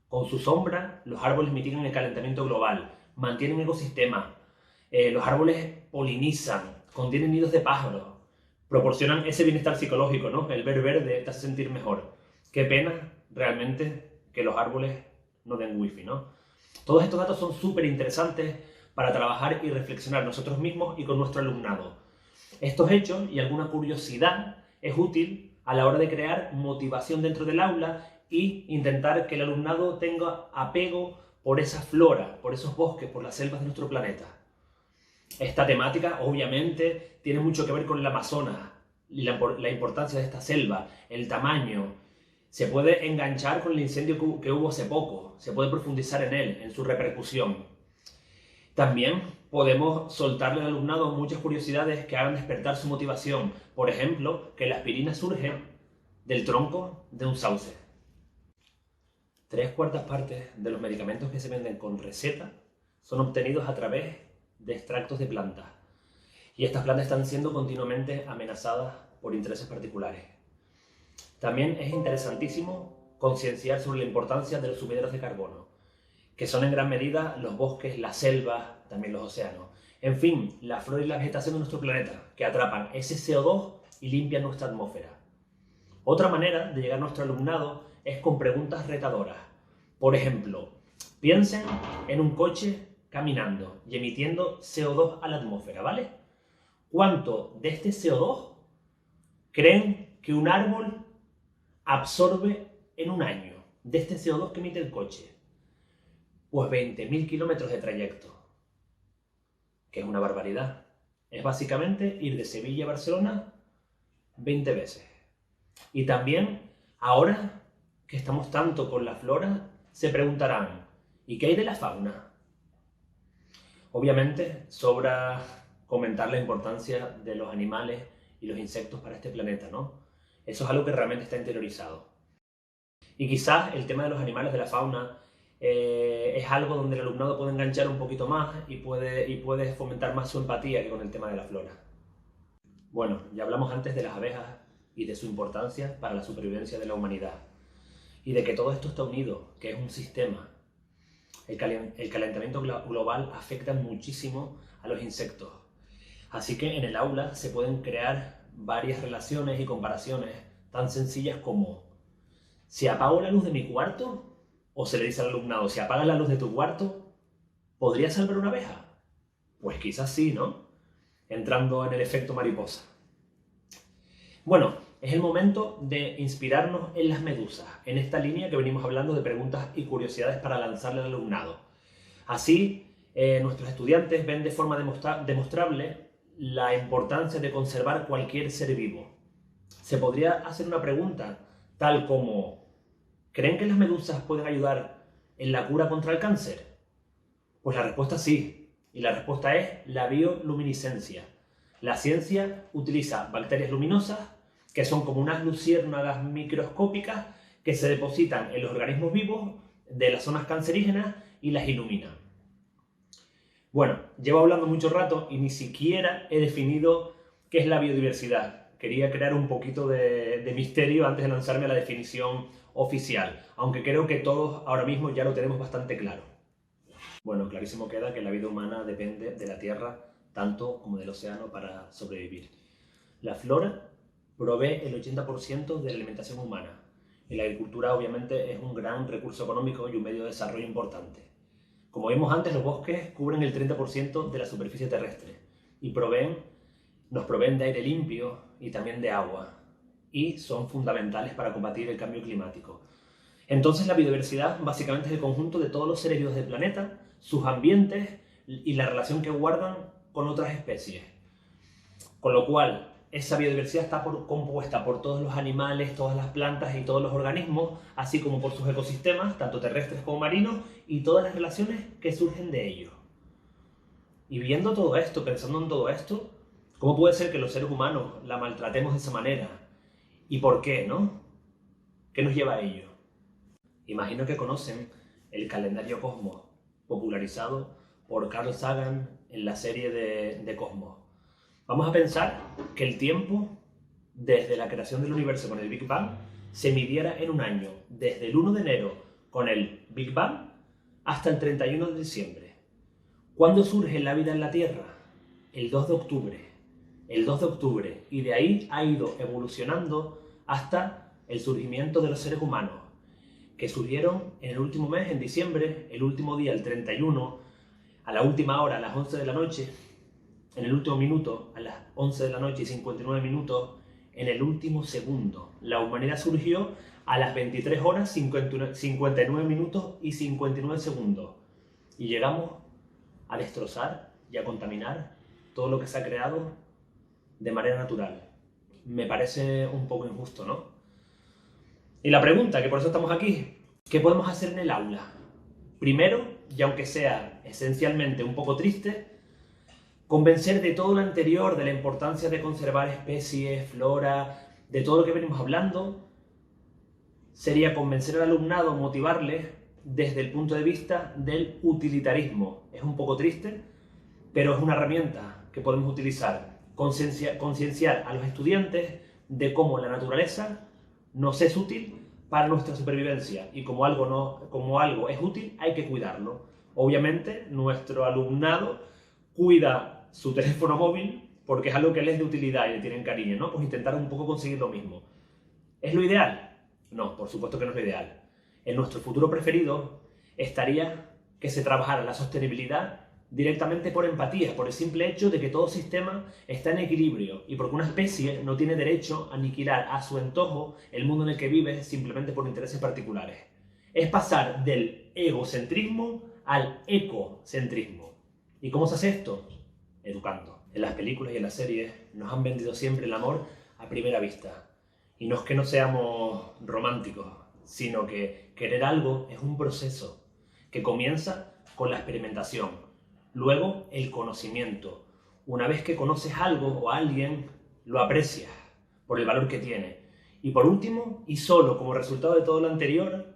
Con su sombra, los árboles mitigan el calentamiento global, mantienen ecosistemas, los árboles polinizan, contienen nidos de pájaros, proporcionan ese bienestar psicológico, ¿no? El ver verde te hace sentir mejor. Qué pena realmente que los árboles no den wifi, ¿no? Todos estos datos son súper interesantes para trabajar y reflexionar nosotros mismos y con nuestro alumnado. Estos hechos y alguna curiosidad es útil a la hora de crear motivación dentro del aula y intentar que el alumnado tenga apego por esa flora, por esos bosques, por las selvas de nuestro planeta. Esta temática, obviamente, tiene mucho que ver con el Amazonas, la importancia de esta selva, el tamaño. Se puede enganchar con el incendio que hubo hace poco, se puede profundizar en él, en su repercusión. También podemos soltarle al alumnado muchas curiosidades que hagan despertar su motivación. Por ejemplo, que la aspirina surge del tronco de un sauce. 3/4 partes de los medicamentos que se venden con receta son obtenidos a través de extractos de plantas. Y estas plantas están siendo continuamente amenazadas por intereses particulares. También es interesantísimo concienciar sobre la importancia de los sumideros de carbono, que son en gran medida los bosques, las selvas, también los océanos. En fin, la flora y la vegetación de nuestro planeta, que atrapan ese CO2 y limpian nuestra atmósfera. Otra manera de llegar a nuestro alumnado es con preguntas retadoras. Por ejemplo, piensen en un coche caminando y emitiendo CO2 a la atmósfera, ¿vale? ¿Cuánto de este CO2 creen que un árbol absorbe en un año de este CO2 que emite el coche? Pues 20.000 kilómetros de trayecto, que es una barbaridad. Es básicamente ir de Sevilla a Barcelona 20 veces. Y también, ahora que estamos tanto con la flora, se preguntarán, ¿y qué hay de la fauna? Obviamente, sobra comentar la importancia de los animales y los insectos para este planeta, ¿no? Eso es algo que realmente está interiorizado. Y quizás el tema de los animales, de la fauna, es algo donde el alumnado puede enganchar un poquito más y puede fomentar más su empatía que con el tema de la flora. Bueno, ya hablamos antes de las abejas y de su importancia para la supervivencia de la humanidad. Y de que todo esto está unido, que es un sistema. El calentamiento global afecta muchísimo a los insectos. Así que en el aula se pueden crear varias relaciones y comparaciones tan sencillas como: si apago la luz de mi cuarto, o se le dice al alumnado, si apagas la luz de tu cuarto, ¿podría salvar una abeja? Pues quizás sí, ¿no? Entrando en el efecto mariposa. Bueno, es el momento de inspirarnos en las medusas, en esta línea que venimos hablando de preguntas y curiosidades para lanzarle al alumnado. Así, nuestros estudiantes ven de forma demostrable la importancia de conservar cualquier ser vivo. Se podría hacer una pregunta tal como: ¿creen que las medusas pueden ayudar en la cura contra el cáncer? Pues la respuesta sí, y la respuesta es la bioluminiscencia. La ciencia utiliza bacterias luminosas, que son como unas luciérnagas microscópicas que se depositan en los organismos vivos de las zonas cancerígenas y las iluminan. Bueno, llevo hablando mucho rato y ni siquiera he definido qué es la biodiversidad. Quería crear un poquito de misterio antes de lanzarme a la definición oficial, aunque creo que todos ahora mismo ya lo tenemos bastante claro. Bueno, clarísimo queda que la vida humana depende de la tierra tanto como del océano para sobrevivir. La flora provee el 80% de la alimentación humana y la agricultura obviamente es un gran recurso económico y un medio de desarrollo importante. Como vimos antes, los bosques cubren el 30% de la superficie terrestre y nos proveen de aire limpio y también de agua, y son fundamentales para combatir el cambio climático. Entonces la biodiversidad básicamente es el conjunto de todos los seres vivos del planeta, sus ambientes y la relación que guardan con otras especies. Con lo cual, esa biodiversidad está compuesta por todos los animales, todas las plantas y todos los organismos, así como por sus ecosistemas, tanto terrestres como marinos, y todas las relaciones que surgen de ellos. Y viendo todo esto, pensando en todo esto, ¿cómo puede ser que los seres humanos la maltratemos de esa manera? ¿Y por qué, no? ¿Qué nos lleva a ello? Imagino que conocen el calendario Cosmos, popularizado por Carl Sagan en la serie de Cosmos. Vamos a pensar que el tiempo, desde la creación del universo con el Big Bang, se midiera en un año, desde el 1 de enero con el Big Bang hasta el 31 de diciembre. ¿Cuándo surge la vida en la Tierra? El 2 de octubre. El 2 de octubre. Y de ahí ha ido evolucionando hasta el surgimiento de los seres humanos, que surgieron en el último mes, en diciembre, el último día, el 31, a la última hora, a las 11 de la noche, en el último minuto, a las 11 de la noche y 59 minutos, en el último segundo. La humanidad surgió a las 23 horas, 59 minutos y 59 segundos. Y llegamos a destrozar y a contaminar todo lo que se ha creado de manera natural. Me parece un poco injusto, ¿no? Y la pregunta, que por eso estamos aquí, ¿qué podemos hacer en el aula? Primero, y aunque sea esencialmente un poco triste, convencer de todo lo anterior, de la importancia de conservar especies, flora, de todo lo que venimos hablando, sería convencer al alumnado, motivarle desde el punto de vista del utilitarismo. Es un poco triste, pero es una herramienta que podemos utilizar. Concienciar a los estudiantes de cómo la naturaleza nos es útil para nuestra supervivencia y como algo es útil hay que cuidarlo. Obviamente nuestro alumnado cuida su teléfono móvil porque es algo que les es de utilidad y le tienen cariño, ¿no? Pues intentar un poco conseguir lo mismo. ¿Es lo ideal? No, por supuesto que no es lo ideal. En nuestro futuro preferido estaría que se trabajara la sostenibilidad directamente por empatía, por el simple hecho de que todo sistema está en equilibrio y porque una especie no tiene derecho a aniquilar a su antojo el mundo en el que vive simplemente por intereses particulares. Es pasar del egocentrismo al ecocentrismo. ¿Y cómo se hace esto? Educando. En las películas y en las series nos han vendido siempre el amor a primera vista. Y no es que no seamos románticos, sino que querer algo es un proceso que comienza con la experimentación. Luego, el conocimiento. Una vez que conoces algo o a alguien, lo aprecias por el valor que tiene. Y por último, y solo como resultado de todo lo anterior,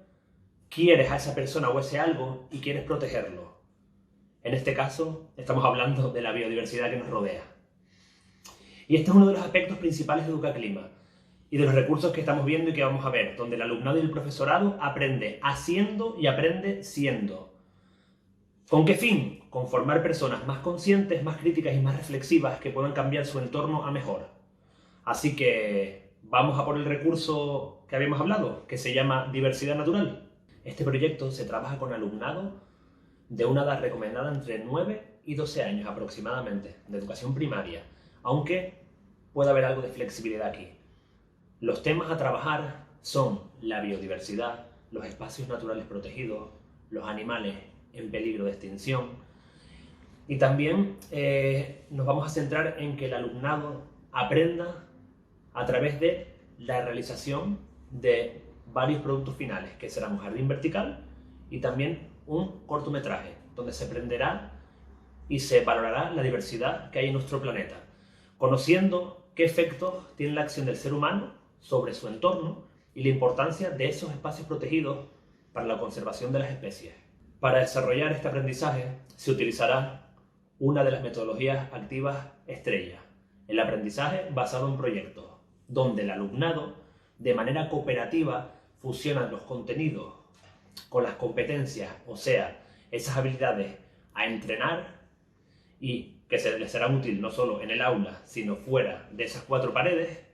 quieres a esa persona o ese algo y quieres protegerlo. En este caso, estamos hablando de la biodiversidad que nos rodea. Y este es uno de los aspectos principales de Educaclima y de los recursos que estamos viendo y que vamos a ver, donde el alumnado y el profesorado aprende haciendo y aprende siendo. ¿Con qué fin? Con formar personas más conscientes, más críticas y más reflexivas que puedan cambiar su entorno a mejor. Así que vamos a por el recurso que habíamos hablado, que se llama diversidad natural. Este proyecto se trabaja con alumnado de una edad recomendada entre 9 y 12 años aproximadamente, de educación primaria, aunque puede haber algo de flexibilidad aquí. Los temas a trabajar son la biodiversidad, los espacios naturales protegidos, los animales en peligro de extinción. Y también nos vamos a centrar en que el alumnado aprenda a través de la realización de varios productos finales, que serán un jardín vertical y también un cortometraje, donde se aprenderá y se valorará la diversidad que hay en nuestro planeta, conociendo qué efectos tiene la acción del ser humano sobre su entorno y la importancia de esos espacios protegidos para la conservación de las especies. Para desarrollar este aprendizaje se utilizará una de las metodologías activas estrella, el aprendizaje basado en proyectos, donde el alumnado, de manera cooperativa, fusiona los contenidos con las competencias, o sea, esas habilidades a entrenar y que les serán útiles no solo en el aula, sino fuera de esas 4 paredes,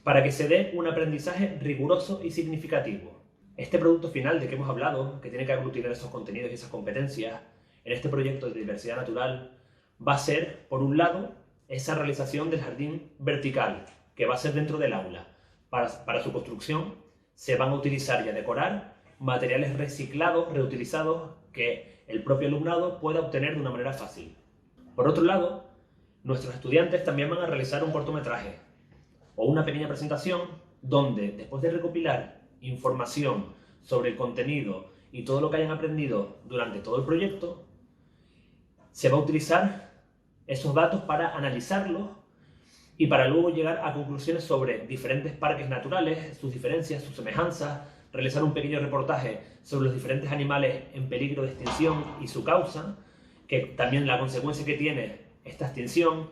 para que se dé un aprendizaje riguroso y significativo. Este producto final de que hemos hablado, que tiene que aglutinar esos contenidos y esas competencias, en este proyecto de diversidad natural, va a ser, por un lado, esa realización del jardín vertical, que va a ser dentro del aula. Para su construcción se van a utilizar y a decorar materiales reciclados, reutilizados, que el propio alumnado pueda obtener de una manera fácil. Por otro lado, nuestros estudiantes también van a realizar un cortometraje o una pequeña presentación donde, después de recopilar información sobre el contenido y todo lo que hayan aprendido durante todo el proyecto, se va a utilizar esos datos para analizarlos y para luego llegar a conclusiones sobre diferentes parques naturales, sus diferencias, sus semejanzas, realizar un pequeño reportaje sobre los diferentes animales en peligro de extinción y su causa, que también la consecuencia que tiene esta extinción.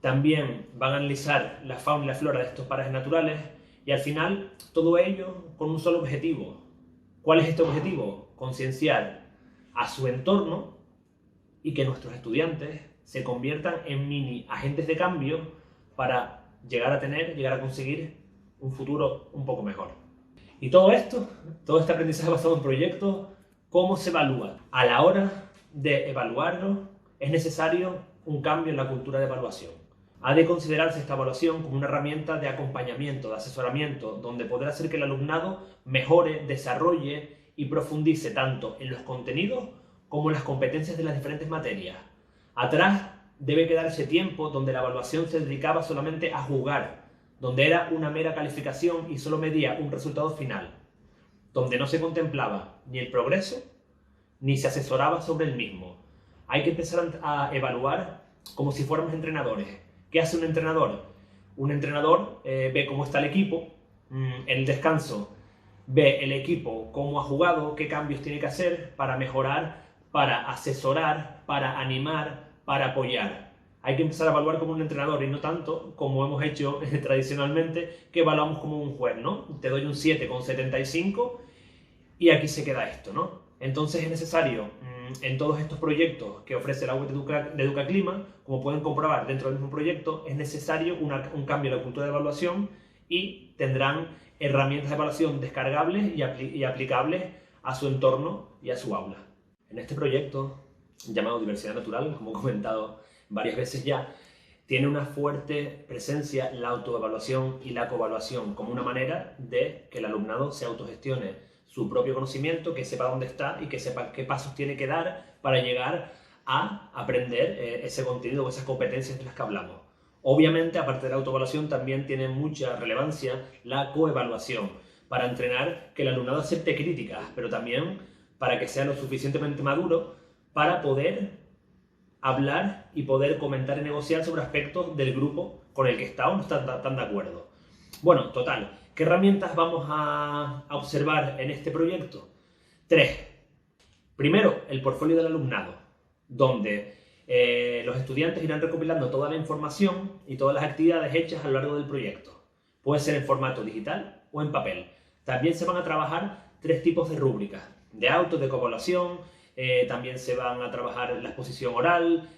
También van a analizar la fauna y la flora de estos parajes naturales y al final todo ello con un solo objetivo. ¿Cuál es este objetivo? Concienciar a su entorno y que nuestros estudiantes se conviertan en mini agentes de cambio para llegar a conseguir un futuro un poco mejor. Y todo esto, todo este aprendizaje basado en proyectos, ¿cómo se evalúa? A la hora de evaluarlo, es necesario un cambio en la cultura de evaluación. Ha de considerarse esta evaluación como una herramienta de acompañamiento, de asesoramiento, donde podrá hacer que el alumnado mejore, desarrolle y profundice tanto en los contenidos como en las competencias de las diferentes materias. Atrás debe quedar ese tiempo donde la evaluación se dedicaba solamente a juzgar, donde era una mera calificación y solo medía un resultado final, donde no se contemplaba ni el progreso ni se asesoraba sobre el mismo. Hay que empezar a evaluar como si fuéramos entrenadores. ¿Qué hace un entrenador? Un entrenador ve cómo está el equipo, en el descanso ve el equipo cómo ha jugado, qué cambios tiene que hacer para mejorar, para asesorar, para animar, para apoyar. Hay que empezar a evaluar como un entrenador y no tanto como hemos hecho tradicionalmente, que evaluamos como un juez, ¿no? Te doy un 7,75 y aquí se queda esto, ¿no? Entonces es necesario, en todos estos proyectos que ofrece la web de EducaClima, como pueden comprobar dentro del mismo proyecto, es necesario un cambio en la cultura de evaluación y tendrán herramientas de evaluación descargables y aplicables a su entorno y a su aula. En este proyecto, llamado Diversidad Natural, como he comentado varias veces ya, tiene una fuerte presencia la autoevaluación y la coevaluación como una manera de que el alumnado se autogestione su propio conocimiento, que sepa dónde está y que sepa qué pasos tiene que dar para llegar a aprender ese contenido o esas competencias de las que hablamos. Obviamente, aparte de la autoevaluación, también tiene mucha relevancia la coevaluación, para entrenar que el alumnado acepte críticas, pero también para que sea lo suficientemente maduro para poder hablar y poder comentar y negociar sobre aspectos del grupo con el que está o no está tan de acuerdo. Bueno, total, ¿qué herramientas vamos a observar en este proyecto? 3. Primero, el portfolio del alumnado, donde los estudiantes irán recopilando toda la información y todas las actividades hechas a lo largo del proyecto. Puede ser en formato digital o en papel. También se van a trabajar 3 tipos de rúbricas, de auto, de coevaluación. También se van a trabajar la exposición oral,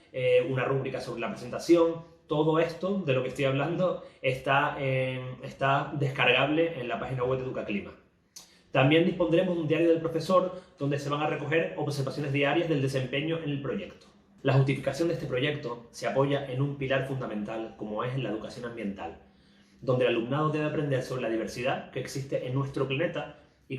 una rúbrica sobre la presentación. Todo esto de lo que estoy hablando está descargable en la página web de EducaClima. También dispondremos de un diario del profesor donde se van a recoger observaciones diarias del desempeño en el proyecto. La justificación de este proyecto se apoya en un pilar fundamental como es la educación ambiental, donde el alumnado debe aprender sobre la diversidad que existe en nuestro planeta y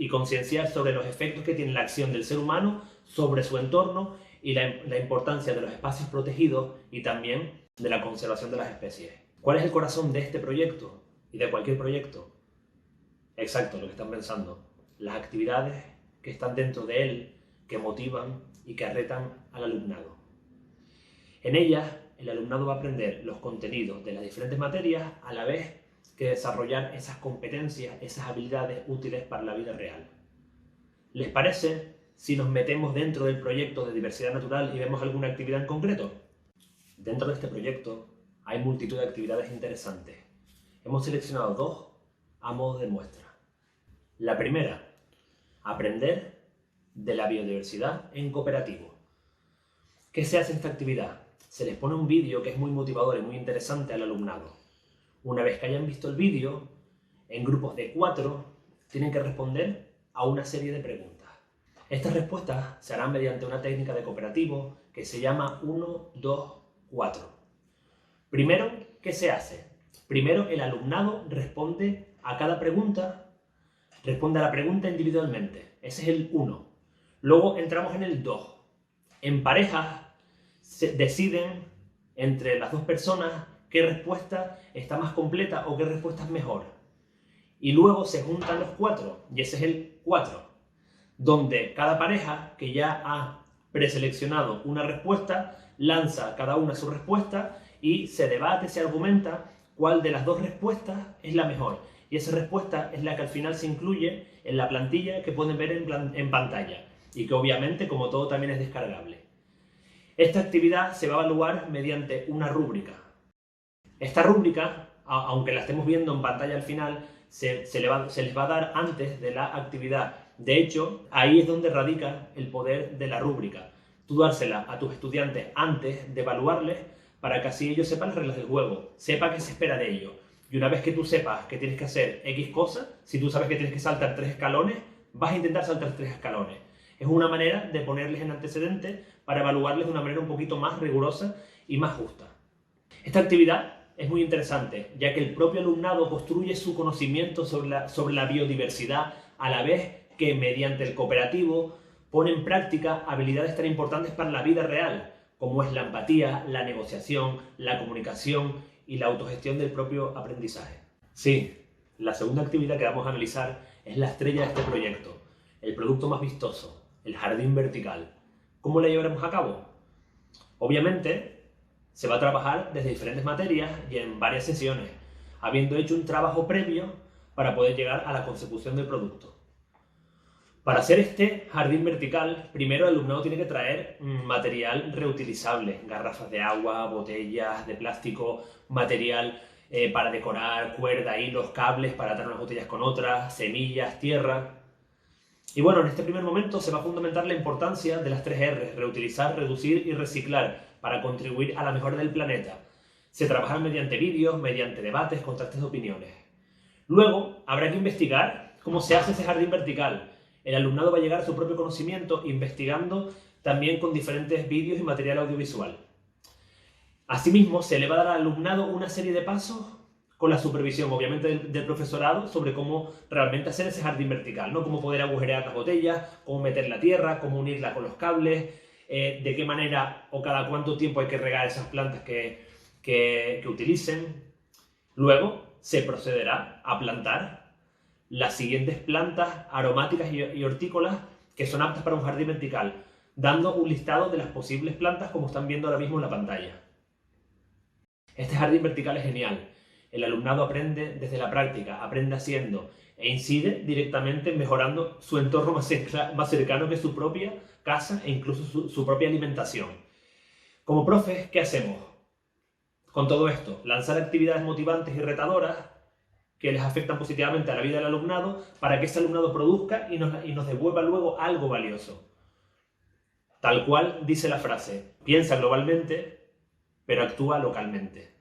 concienciar sobre los efectos que tiene la acción del ser humano sobre su entorno y la importancia de los espacios protegidos y también de la conservación de las especies. ¿Cuál es el corazón de este proyecto y de cualquier proyecto? Exacto, lo que están pensando. Las actividades que están dentro de él, que motivan y que retan al alumnado. En ellas, el alumnado va a aprender los contenidos de las diferentes materias a la vez que desarrollar esas competencias, esas habilidades útiles para la vida real. ¿Les parece si nos metemos dentro del proyecto de diversidad natural y vemos alguna actividad en concreto? Dentro de este proyecto hay multitud de actividades interesantes. Hemos seleccionado 2 a modo de muestra. La primera, aprender de la biodiversidad en cooperativo. ¿Qué se hace en esta actividad? Se les pone un vídeo que es muy motivador y muy interesante al alumnado. Una vez que hayan visto el vídeo, en grupos de 4, tienen que responder a una serie de preguntas. Estas respuestas se harán mediante una técnica de cooperativo que se llama 1, 2, 4. Primero, ¿qué se hace? Primero, el alumnado responde a cada pregunta, responde a la pregunta individualmente. Ese es el 1. Luego entramos en el 2. En parejas se deciden entre las 2 personas qué respuesta está más completa o qué respuesta es mejor. Y luego se juntan los 4, y ese es el 4, donde cada pareja que ya ha preseleccionado una respuesta lanza cada una su respuesta y se debate, se argumenta cuál de las 2 respuestas es la mejor. Y esa respuesta es la que al final se incluye en la plantilla que pueden ver en pantalla y que obviamente, como todo, también es descargable. Esta actividad se va a evaluar mediante una rúbrica. Esta rúbrica, aunque la estemos viendo en pantalla al final, se les va a dar antes de la actividad. De hecho, ahí es donde radica el poder de la rúbrica. Tú dársela a tus estudiantes antes de evaluarles para que así ellos sepan las reglas del juego, sepan qué se espera de ellos. Y una vez que tú sepas que tienes que hacer X cosas, si tú sabes que tienes que saltar 3 escalones, vas a intentar saltar 3 escalones. Es una manera de ponerles en antecedentes para evaluarles de una manera un poquito más rigurosa y más justa. Esta actividad es muy interesante, ya que el propio alumnado construye su conocimiento sobre la biodiversidad, a la vez que mediante el cooperativo pone en práctica habilidades tan importantes para la vida real, como es la empatía, la negociación, la comunicación y la autogestión del propio aprendizaje. Sí, la segunda actividad que vamos a analizar es la estrella de este proyecto, el producto más vistoso, el jardín vertical. ¿Cómo la llevaremos a cabo? Obviamente, se va a trabajar desde diferentes materias y en varias sesiones, habiendo hecho un trabajo previo para poder llegar a la consecución del producto. Para hacer este jardín vertical, primero el alumnado tiene que traer material reutilizable, garrafas de agua, botellas de plástico, material para decorar, cuerda, hilos, cables para atar unas botellas con otras, semillas, tierra. Y bueno, en este primer momento se va a fundamentar la importancia de las 3 R's, reutilizar, reducir y reciclar, para contribuir a la mejora del planeta. Se trabaja mediante vídeos, mediante debates, contrastes de opiniones. Luego, habrá que investigar cómo se hace ese jardín vertical. El alumnado va a llegar a su propio conocimiento investigando también con diferentes vídeos y material audiovisual. Asimismo, se le va a dar al alumnado una serie de pasos con la supervisión, obviamente, del profesorado sobre cómo realmente hacer ese jardín vertical, ¿no? Cómo poder agujerear las botellas, cómo meter la tierra, cómo unirla con los cables, de qué manera o cada cuánto tiempo hay que regar esas plantas que utilicen. Luego se procederá a plantar las siguientes plantas aromáticas y hortícolas que son aptas para un jardín vertical, dando un listado de las posibles plantas como están viendo ahora mismo en la pantalla. Este jardín vertical es genial. El alumnado aprende desde la práctica, aprende haciendo e incide directamente mejorando su entorno más cercano, que es su propia casa e incluso su propia alimentación. Como profes, ¿qué hacemos con todo esto? Lanzar actividades motivantes y retadoras que les afectan positivamente a la vida del alumnado para que ese alumnado produzca y nos devuelva luego algo valioso. Tal cual dice la frase, piensa globalmente, pero actúa localmente.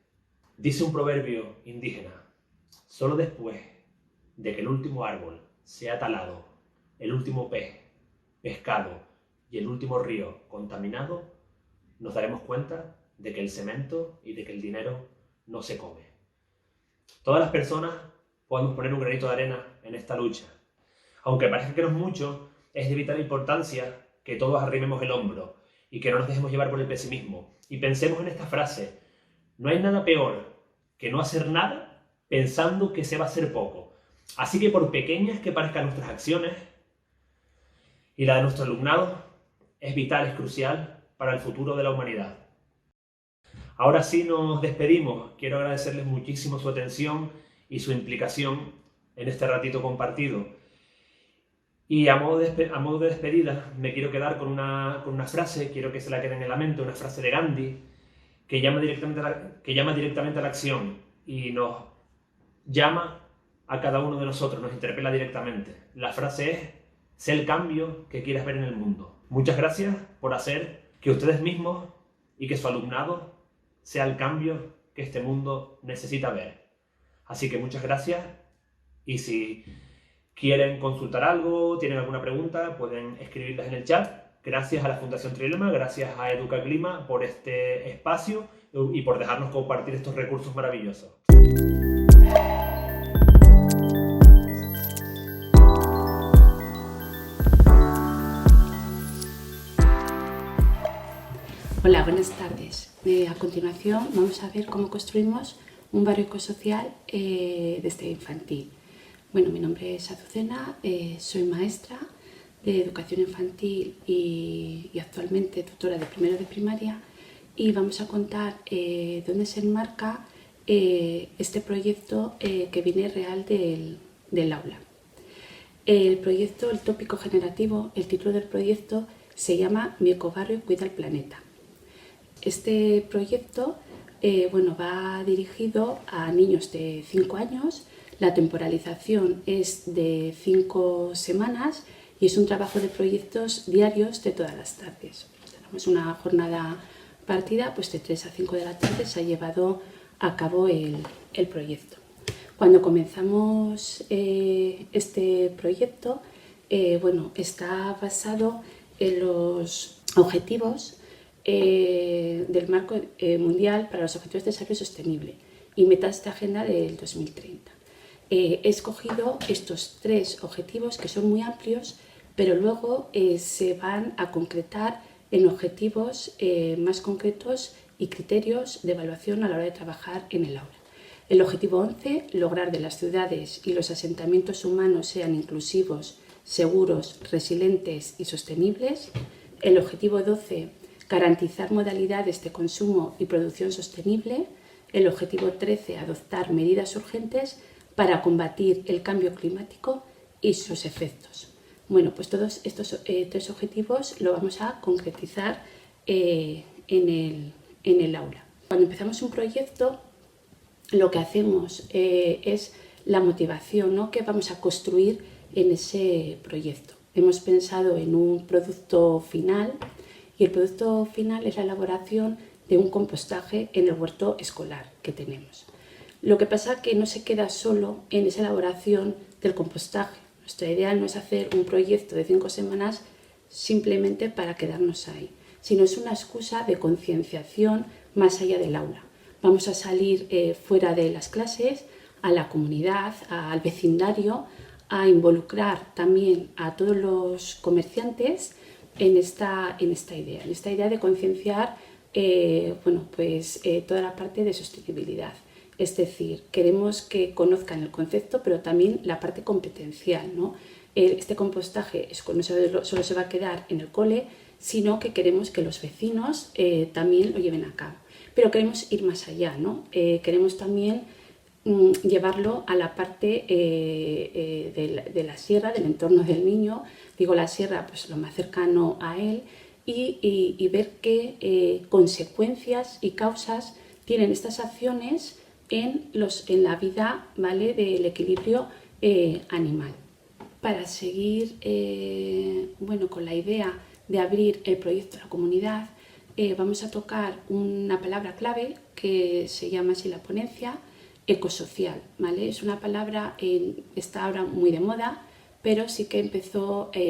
Dice un proverbio indígena, solo después de que el último árbol sea talado, el último pez pescado y el último río contaminado, nos daremos cuenta de que el cemento y de que el dinero no se come. Todas las personas podemos poner un granito de arena en esta lucha. Aunque parezca que no es mucho, es de vital importancia que todos arrimemos el hombro y que no nos dejemos llevar por el pesimismo. Y pensemos en esta frase, no hay nada peor que no hacer nada pensando que se va a hacer poco. Así que por pequeñas que parezcan nuestras acciones y la de nuestro alumnado, es vital, es crucial para el futuro de la humanidad. Ahora sí nos despedimos. Quiero agradecerles muchísimo su atención y su implicación en este ratito compartido. Y a modo de despedida me quiero quedar con una frase, quiero que se la queden en la mente, una frase de Gandhi que llama directamente a la acción y nos llama a cada uno de nosotros, nos interpela directamente. La frase es, sé el cambio que quieras ver en el mundo. Muchas gracias por hacer que ustedes mismos y que su alumnado sea el cambio que este mundo necesita ver. Así que muchas gracias y si quieren consultar algo, tienen alguna pregunta, pueden escribirlas en el chat. Gracias a la Fundación Trilema, gracias a Educa Clima por este espacio y por dejarnos compartir estos recursos maravillosos. Hola, buenas tardes. A continuación vamos a ver cómo construimos un barrio ecosocial desde infantil. Bueno, mi nombre es Azucena, soy maestra de educación infantil y actualmente tutora de primero de primaria y vamos a contar dónde se enmarca este proyecto que viene real del aula. El proyecto, el tópico generativo, el título del proyecto se llama Mi ecobarrio cuida el planeta. Este proyecto va dirigido a niños de 5 años, la temporalización es de 5 semanas y es un trabajo de proyectos diarios de todas las tardes. Tenemos una jornada partida, pues de 3 a 5 de la tarde se ha llevado a cabo el proyecto. Cuando comenzamos este proyecto, está basado en los objetivos del Marco Mundial para los Objetivos de Desarrollo Sostenible y metas de agenda del 2030. He escogido estos 3 objetivos que son muy amplios, pero luego se van a concretar en objetivos más concretos y criterios de evaluación a la hora de trabajar en el aula. El objetivo 11, lograr que las ciudades y los asentamientos humanos sean inclusivos, seguros, resilientes y sostenibles. El objetivo 12, garantizar modalidades de consumo y producción sostenible. El objetivo 13, adoptar medidas urgentes para combatir el cambio climático y sus efectos. Bueno, pues todos estos 3 objetivos lo vamos a concretizar en el aula. Cuando empezamos un proyecto, lo que hacemos es la motivación, ¿no?, que vamos a construir en ese proyecto. Hemos pensado en un producto final y el producto final es la elaboración de un compostaje en el huerto escolar que tenemos. Lo que pasa es que no se queda solo en esa elaboración del compostaje. Nuestra idea no es hacer un proyecto de 5 semanas simplemente para quedarnos ahí, sino es una excusa de concienciación más allá del aula. Vamos a salir fuera de las clases, a la comunidad, al vecindario, a involucrar también a todos los comerciantes en esta idea de concienciar toda la parte de sostenibilidad. Es decir, queremos que conozcan el concepto, pero también la parte competencial, ¿no? Este compostaje no solo se va a quedar en el cole, sino que queremos que los vecinos también lo lleven a cabo. Pero queremos ir más allá, ¿no? Queremos también llevarlo a la parte de la sierra, del entorno del niño. Digo la sierra, pues lo más cercano a él, y ver qué consecuencias y causas tienen estas acciones en la vida, ¿vale?, del equilibrio animal. Para seguir con la idea de abrir el proyecto a la comunidad, vamos a tocar una palabra clave que se llama así la ponencia, ecosocial, ¿vale? Es una palabra que está ahora muy de moda, pero sí que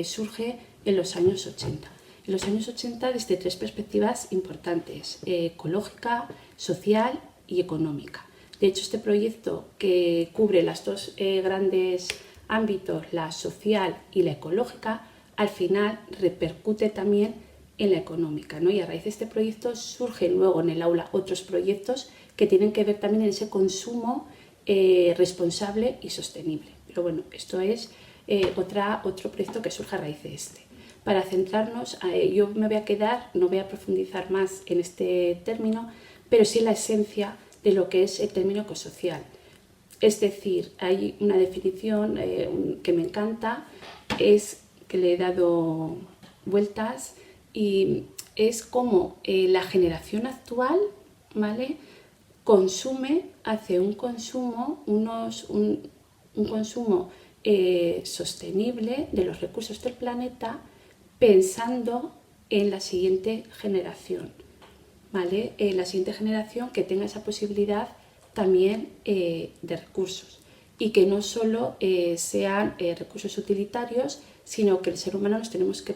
surge en los años 80. En los años 80 desde 3 perspectivas importantes, ecológica, social y económica. De hecho, este proyecto, que cubre los 2 grandes ámbitos, la social y la ecológica, al final repercute también en la económica, ¿no? Y a raíz de este proyecto surgen luego en el aula otros proyectos que tienen que ver también en ese consumo responsable y sostenible. Pero bueno, esto es otro proyecto que surge a raíz de este. Para centrarnos, yo me voy a quedar, no voy a profundizar más en este término, pero sí la esencia de lo que es el término ecosocial. Es decir, hay una definición que me encanta, es que le he dado vueltas, y es como la generación actual, ¿vale?, hace un consumo sostenible de los recursos del planeta, pensando en la siguiente generación, ¿vale? La siguiente generación que tenga esa posibilidad también de recursos, y que no solo sean recursos utilitarios, sino que el ser humano nos tenemos que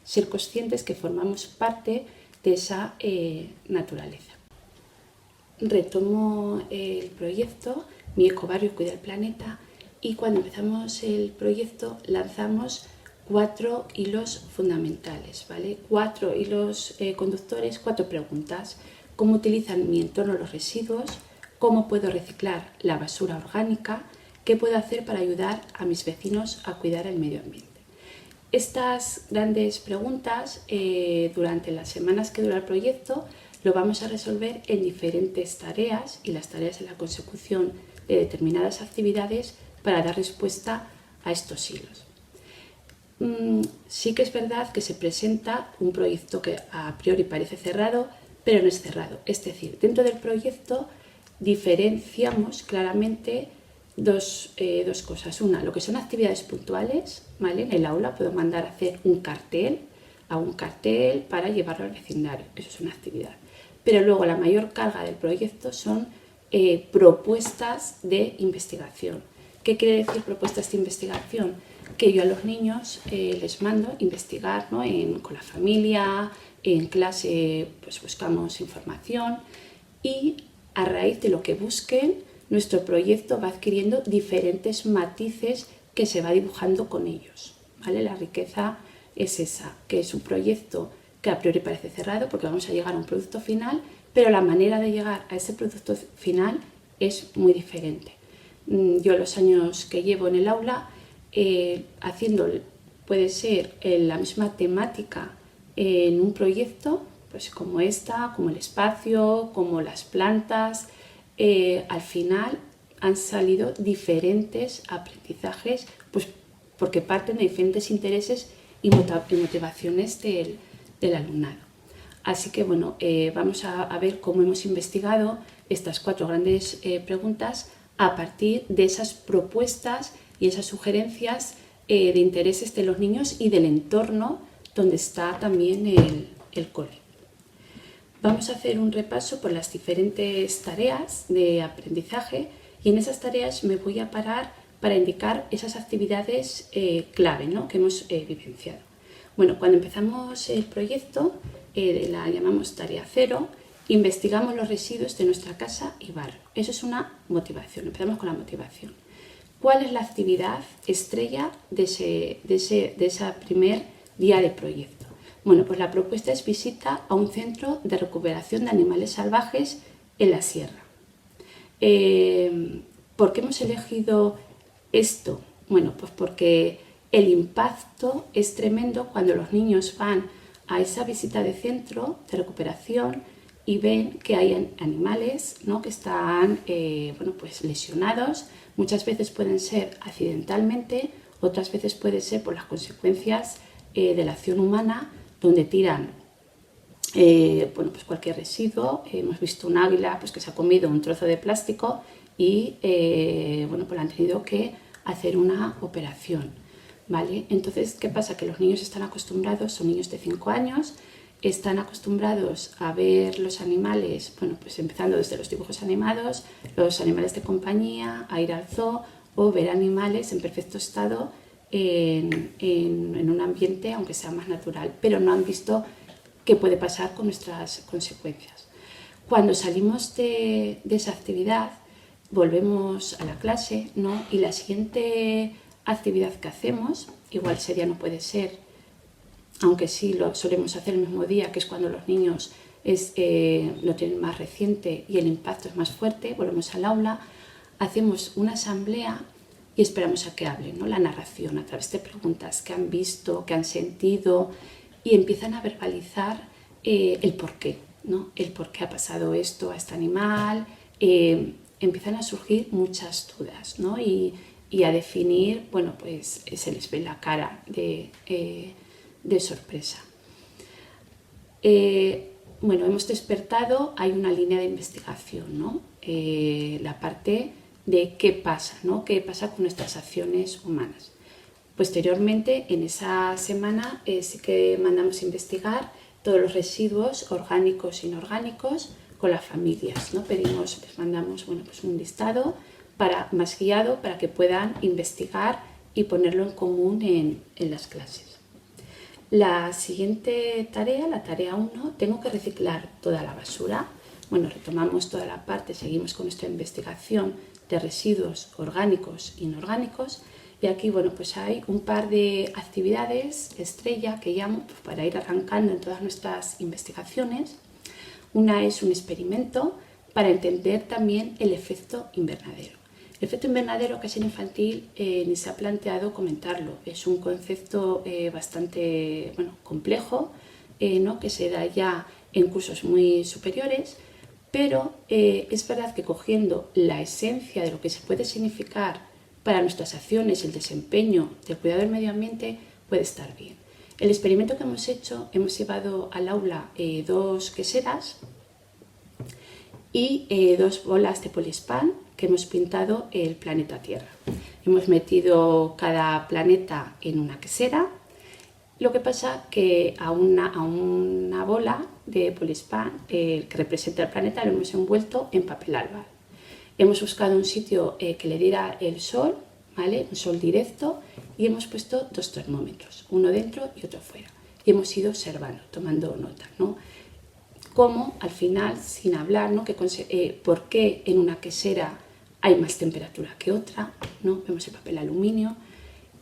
ser conscientes que formamos parte de esa naturaleza. Retomo el proyecto, Mi ecobarrio cuida el planeta, y cuando empezamos el proyecto lanzamos 4 hilos fundamentales, ¿vale? 4 hilos conductores, 4 preguntas. ¿Cómo utilizan mi entorno los residuos? ¿Cómo puedo reciclar la basura orgánica? ¿Qué puedo hacer para ayudar a mis vecinos a cuidar el medio ambiente? Estas grandes preguntas, durante las semanas que dura el proyecto, lo vamos a resolver en diferentes tareas, y las tareas en la consecución de determinadas actividades para dar respuesta a estos hilos. Sí que es verdad que se presenta un proyecto que a priori parece cerrado, pero no es cerrado. Es decir, dentro del proyecto diferenciamos claramente dos cosas. Una, lo que son actividades puntuales, ¿vale? En el aula puedo mandar a hacer un cartel para llevarlo al vecindario. Eso es una actividad. Pero luego la mayor carga del proyecto son propuestas de investigación. ¿Qué quiere decir propuestas de investigación? Que yo a los niños les mando investigar, ¿no? Con la familia, en clase pues buscamos información y a raíz de lo que busquen, nuestro proyecto va adquiriendo diferentes matices que se va dibujando con ellos, ¿vale? La riqueza es esa, que es un proyecto que a priori parece cerrado porque vamos a llegar a un producto final, pero la manera de llegar a ese producto final es muy diferente. Yo los años que llevo en el aula haciendo, puede ser la misma temática en un proyecto, pues como esta, como el espacio, como las plantas, al final han salido diferentes aprendizajes, pues porque parten de diferentes intereses y motivaciones del alumnado. Así que bueno, vamos a ver cómo hemos investigado estas 4 grandes preguntas a partir de esas propuestas y esas sugerencias de intereses de los niños y del entorno donde está también el cole. Vamos a hacer un repaso por las diferentes tareas de aprendizaje y en esas tareas me voy a parar para indicar esas actividades clave, ¿no? Que hemos vivenciado. Bueno, cuando empezamos el proyecto, la llamamos tarea 0, investigamos los residuos de nuestra casa y barrio. Eso es una motivación, empezamos con la motivación. ¿Cuál es la actividad estrella de ese primer día de proyecto? Bueno, pues la propuesta es visita a un centro de recuperación de animales salvajes en la sierra. ¿Por qué hemos elegido esto? Bueno, pues porque el impacto es tremendo cuando los niños van a esa visita de centro de recuperación y ven que hay animales, ¿no? Que están pues lesionados. Muchas veces pueden ser accidentalmente, otras veces puede ser por las consecuencias de la acción humana, donde tiran pues cualquier residuo. Hemos visto un águila pues, que se ha comido un trozo de plástico y pues han tenido que hacer una operación, ¿vale? Entonces, ¿qué pasa? Que los niños están acostumbrados, son niños de 5 años, están acostumbrados a ver los animales, bueno, pues empezando desde los dibujos animados, los animales de compañía, a ir al zoo o ver animales en perfecto estado en un ambiente, aunque sea más natural, pero no han visto qué puede pasar con nuestras consecuencias. Cuando salimos de esa actividad, volvemos a la clase, ¿no? Y la siguiente actividad que hacemos, igual ese día no puede ser, aunque sí lo solemos hacer el mismo día, que es cuando los niños lo tienen más reciente y el impacto es más fuerte, volvemos al aula, hacemos una asamblea y esperamos a que hablen, ¿no? La narración a través de preguntas que han visto, que han sentido y empiezan a verbalizar el porqué, ¿no? El por qué ha pasado esto a este animal, empiezan a surgir muchas dudas, ¿no? Y a definir, bueno, pues se les ve la cara de sorpresa. Bueno, hemos despertado, hay una línea de investigación, ¿no? La parte de qué pasa, ¿no? ¿Qué pasa con nuestras acciones humanas? Posteriormente, en esa semana, sí que mandamos investigar todos los residuos orgánicos e inorgánicos con las familias, ¿no? Les mandamos, bueno, pues un listado más guiado para que puedan investigar y ponerlo en común en las clases. La siguiente tarea, la tarea 1, tengo que reciclar toda la basura. Bueno, retomamos toda la parte, seguimos con nuestra investigación de residuos orgánicos e inorgánicos y aquí, bueno, pues hay un par de actividades estrella que llamo pues, para ir arrancando en todas nuestras investigaciones. Una es un experimento para entender también el efecto invernadero. El efecto invernadero casi en infantil ni se ha planteado comentarlo. Es un concepto bastante complejo, ¿no? Que se da ya en cursos muy superiores, pero es verdad que cogiendo la esencia de lo que se puede significar para nuestras acciones, el desempeño del cuidado del medio ambiente, puede estar bien. El experimento que hemos hecho, hemos llevado al aula 2 queseras y 2 bolas de poliespan que hemos pintado el planeta Tierra. Hemos metido cada planeta en una quesera. Lo que pasa que a una bola de poliespan que representa el planeta lo hemos envuelto en papel albal. Hemos buscado un sitio que le diera el sol, ¿vale? Un sol directo, y hemos puesto 2 termómetros, uno dentro y otro fuera. Y hemos ido observando, tomando nota, ¿no? Cómo al final, sin hablar, ¿no? Por qué en una quesera hay más temperatura que otra, ¿no? Vemos el papel aluminio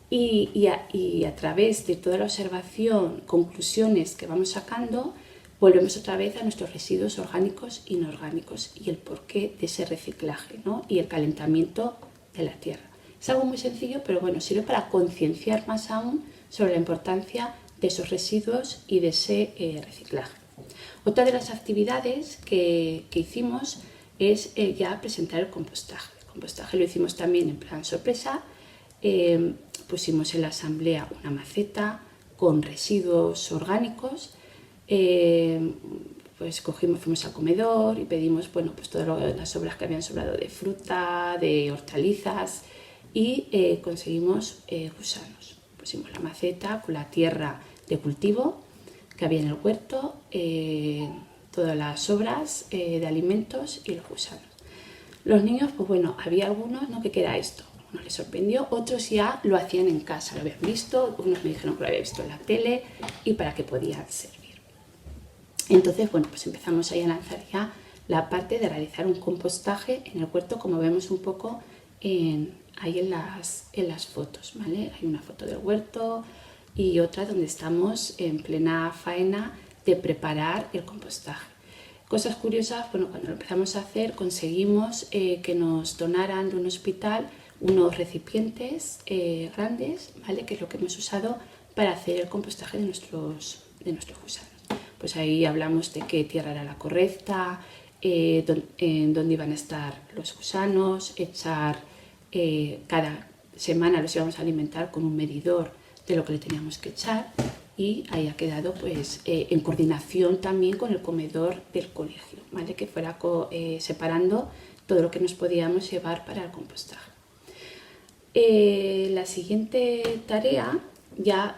y a través de toda la observación, conclusiones que vamos sacando, volvemos otra vez a nuestros residuos orgánicos e inorgánicos y el porqué de ese reciclaje, ¿no? Y el calentamiento de la tierra. Es algo muy sencillo, pero bueno, sirve para concienciar más aún sobre la importancia de esos residuos y de ese reciclaje. Otra de las actividades que hicimos es ya presentar el compostaje. El compostaje lo hicimos también en plan sorpresa. Pusimos en la asamblea una maceta con residuos orgánicos. Pues fuimos al comedor y pedimos, bueno, pues todas las sobras que habían sobrado de fruta, de hortalizas, y conseguimos gusanos. Pusimos la maceta con la tierra de cultivo que había en el huerto, todas las sobras de alimentos y los gusanos. Los niños, pues bueno, había algunos, ¿no? ¿Qué era esto? Uno les sorprendió, otros ya lo hacían en casa, lo habían visto, unos me dijeron que lo habían visto en la tele y para qué podían servir. Entonces, bueno, pues empezamos ahí a lanzar ya la parte de realizar un compostaje en el huerto, como vemos un poco ahí en las fotos, ¿vale? Hay una foto del huerto y otra donde estamos en plena faena de preparar el compostaje. Cosas curiosas, bueno, cuando lo empezamos a hacer conseguimos que nos donaran de un hospital unos recipientes grandes, ¿vale? Que es lo que hemos usado para hacer el compostaje de nuestros gusanos. Pues ahí hablamos de qué tierra era la correcta, dónde iban a estar los gusanos, cada semana los íbamos a alimentar con un medidor de lo que le teníamos que echar, y ahí ha quedado pues en coordinación también con el comedor del colegio, ¿vale? Que fuera separando todo lo que nos podíamos llevar para el compostaje. La siguiente tarea ya,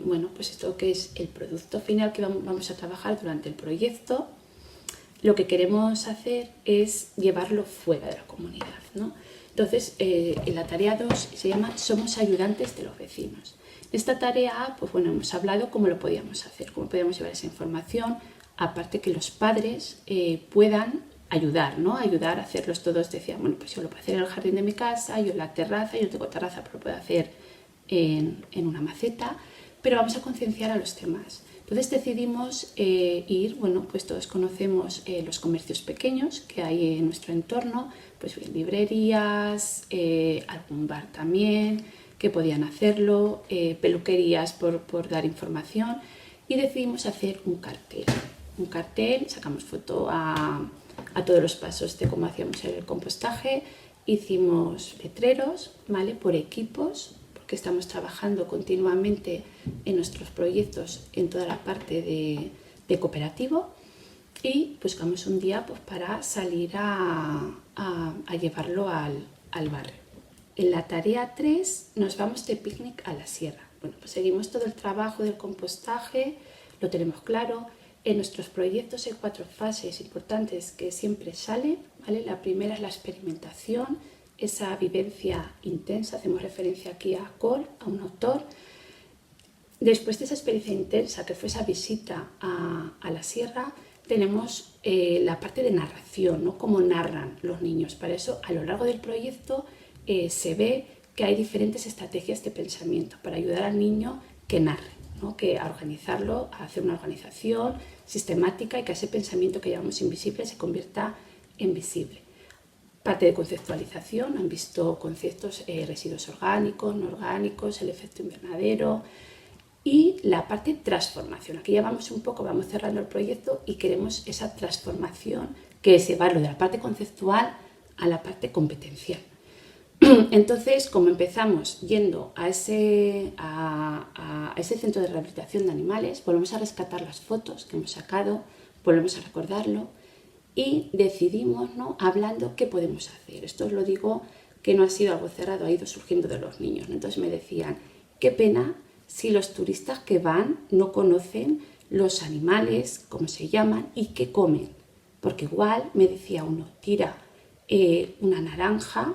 bueno, pues esto que es el producto final que vamos a trabajar durante el proyecto, lo que queremos hacer es llevarlo fuera de la comunidad, ¿no? Entonces, en la tarea 2 se llama Somos ayudantes de los vecinos. En esta tarea, pues bueno, hemos hablado cómo lo podíamos hacer, cómo podíamos llevar esa información, aparte que los padres puedan ayudar, ¿no? Ayudar a hacerlos todos. Decían, bueno, pues yo lo puedo hacer en el jardín de mi casa, yo en la terraza, yo no tengo terraza, pero lo puedo hacer en una maceta, pero vamos a concienciar a los demás. Entonces decidimos ir, bueno, pues todos conocemos los comercios pequeños que hay en nuestro entorno, pues librerías, algún bar también, que podían hacerlo, peluquerías por dar información, y decidimos hacer un cartel, sacamos foto a todos los pasos de cómo hacíamos el compostaje, hicimos letreros, ¿vale? Por equipos, porque estamos trabajando continuamente en nuestros proyectos en toda la parte de cooperativo, y buscamos un día pues, para salir a llevarlo al barrio. En la tarea 3 nos vamos de picnic a la sierra. Bueno, pues seguimos todo el trabajo del compostaje, lo tenemos claro. En nuestros proyectos hay 4 fases importantes que siempre salen, ¿vale? La primera es la experimentación, esa vivencia intensa, hacemos referencia aquí a Cole, a un autor. Después de esa experiencia intensa, que fue esa visita a la sierra, tenemos la parte de narración, ¿no? Cómo narran los niños. Para eso, a lo largo del proyecto, se ve que hay diferentes estrategias de pensamiento para ayudar al niño que narre, ¿no? Que a organizarlo, a hacer una organización sistemática y que ese pensamiento que llamamos invisible se convierta en visible. Parte de conceptualización, han visto conceptos, residuos orgánicos, no orgánicos, el efecto invernadero, y la parte de transformación. Aquí ya vamos cerrando el proyecto y queremos esa transformación, que es llevarlo de la parte conceptual a la parte competencial. Entonces, como empezamos yendo a ese centro de rehabilitación de animales, volvemos a rescatar las fotos que hemos sacado, volvemos a recordarlo y decidimos, ¿no? Hablando qué podemos hacer. Esto os lo digo que no ha sido algo cerrado, ha ido surgiendo de los niños, ¿no? Entonces me decían, qué pena si los turistas que van no conocen los animales, cómo se llaman y qué comen. Porque igual, me decía uno, tira, una naranja,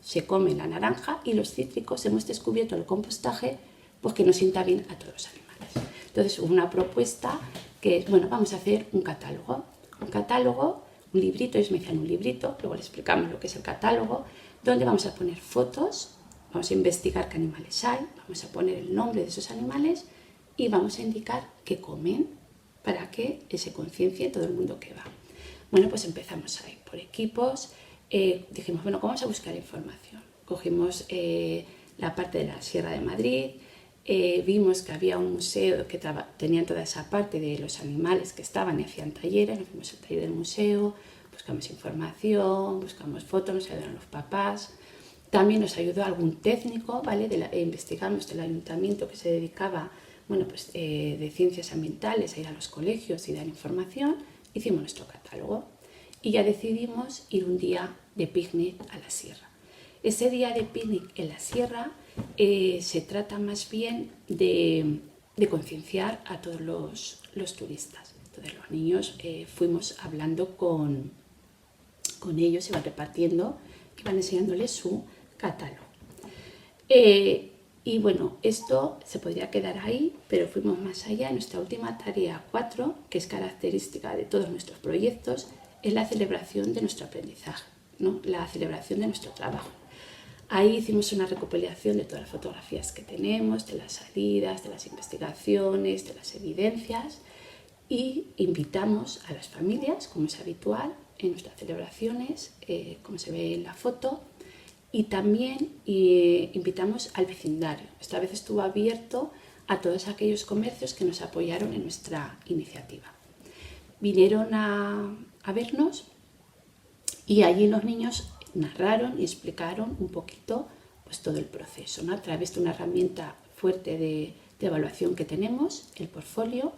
se come la naranja, y los cítricos hemos descubierto el compostaje pues que nos sienta bien a todos los animales. Entonces hubo una propuesta que es, bueno, vamos a hacer un catálogo, un librito, ellos me decían un librito, luego les explicamos lo que es el catálogo, donde vamos a poner fotos, vamos a investigar qué animales hay, vamos a poner el nombre de esos animales y vamos a indicar qué comen para que se conciencie todo el mundo que va. Bueno, pues empezamos ahí por equipos, dijimos, bueno, ¿cómo vamos a buscar información? Cogimos la parte de la Sierra de Madrid, vimos que había un museo que tenía toda esa parte de los animales que estaban y hacían talleres, nos fuimos al taller del museo, buscamos información, buscamos fotos, nos ayudaron los papás, también nos ayudó algún técnico, ¿vale? Investigamos del ayuntamiento que se dedicaba, bueno, pues, de ciencias ambientales a ir a los colegios y dar información, hicimos nuestro catálogo y ya decidimos ir un día de picnic a la sierra. Ese día de picnic en la sierra se trata más bien de concienciar a todos los turistas. Entonces los niños fuimos hablando con ellos, iban repartiendo, iban enseñándoles su catálogo. Y bueno, esto se podría quedar ahí, pero fuimos más allá. Nuestra última tarea 4, que es característica de todos nuestros proyectos, es la celebración de nuestro aprendizaje, ¿no? La celebración de nuestro trabajo. Ahí hicimos una recopilación de todas las fotografías que tenemos, de las salidas, de las investigaciones, de las evidencias, y invitamos a las familias, como es habitual en nuestras celebraciones, como se ve en la foto, y también invitamos al vecindario. Esta vez estuvo abierto a todos aquellos comercios que nos apoyaron en nuestra iniciativa. Vinieron a vernos y allí los niños narraron y explicaron un poquito pues, todo el proceso, ¿no? A través de una herramienta fuerte de evaluación que tenemos, el portfolio,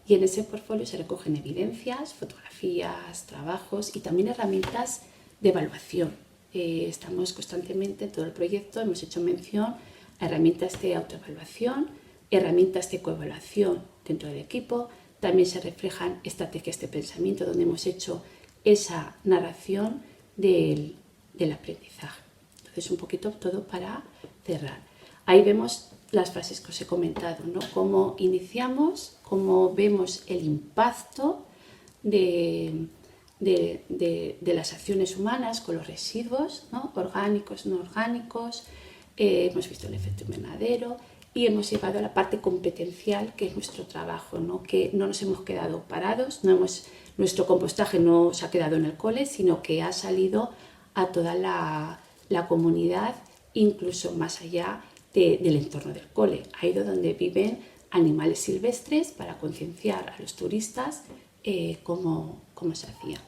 y en ese portfolio se recogen evidencias, fotografías, trabajos y también herramientas de evaluación. Estamos constantemente en todo el proyecto, hemos hecho mención a herramientas de autoevaluación, herramientas de coevaluación dentro del equipo, también se reflejan estrategias de pensamiento donde hemos hecho esa narración del aprendizaje. Entonces un poquito todo para cerrar. Ahí vemos las frases que os he comentado, ¿no? Cómo iniciamos, cómo vemos el impacto de las acciones humanas con los residuos, ¿no? Orgánicos, no orgánicos, hemos visto el efecto invernadero y hemos llegado a la parte competencial que es nuestro trabajo, ¿no? Que no nos hemos quedado parados, nuestro compostaje no se ha quedado en el cole, sino que ha salido a toda la comunidad, incluso más allá del entorno del cole. Ha ido donde viven animales silvestres para concienciar a los turistas cómo se hacía.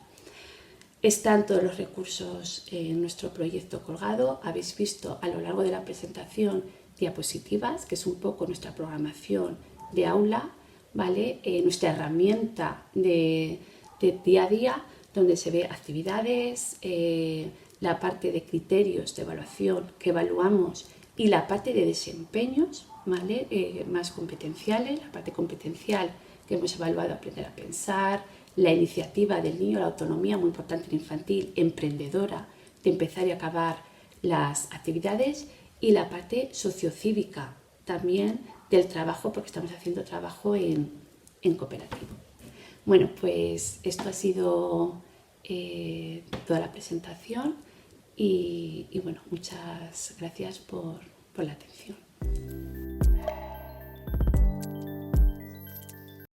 Están todos los recursos en nuestro proyecto colgado. Habéis visto a lo largo de la presentación diapositivas, que es un poco nuestra programación de aula, ¿vale? Nuestra herramienta de día a día, donde se ve actividades, la parte de criterios de evaluación que evaluamos y la parte de desempeños, ¿vale? Más competenciales, la parte competencial que hemos evaluado, aprender a pensar, la iniciativa del niño, la autonomía, muy importante en infantil, emprendedora, de empezar y acabar las actividades, y la parte sociocívica también del trabajo, porque estamos haciendo trabajo en cooperativo. Bueno, pues esto ha sido toda la presentación y bueno, muchas gracias por la atención.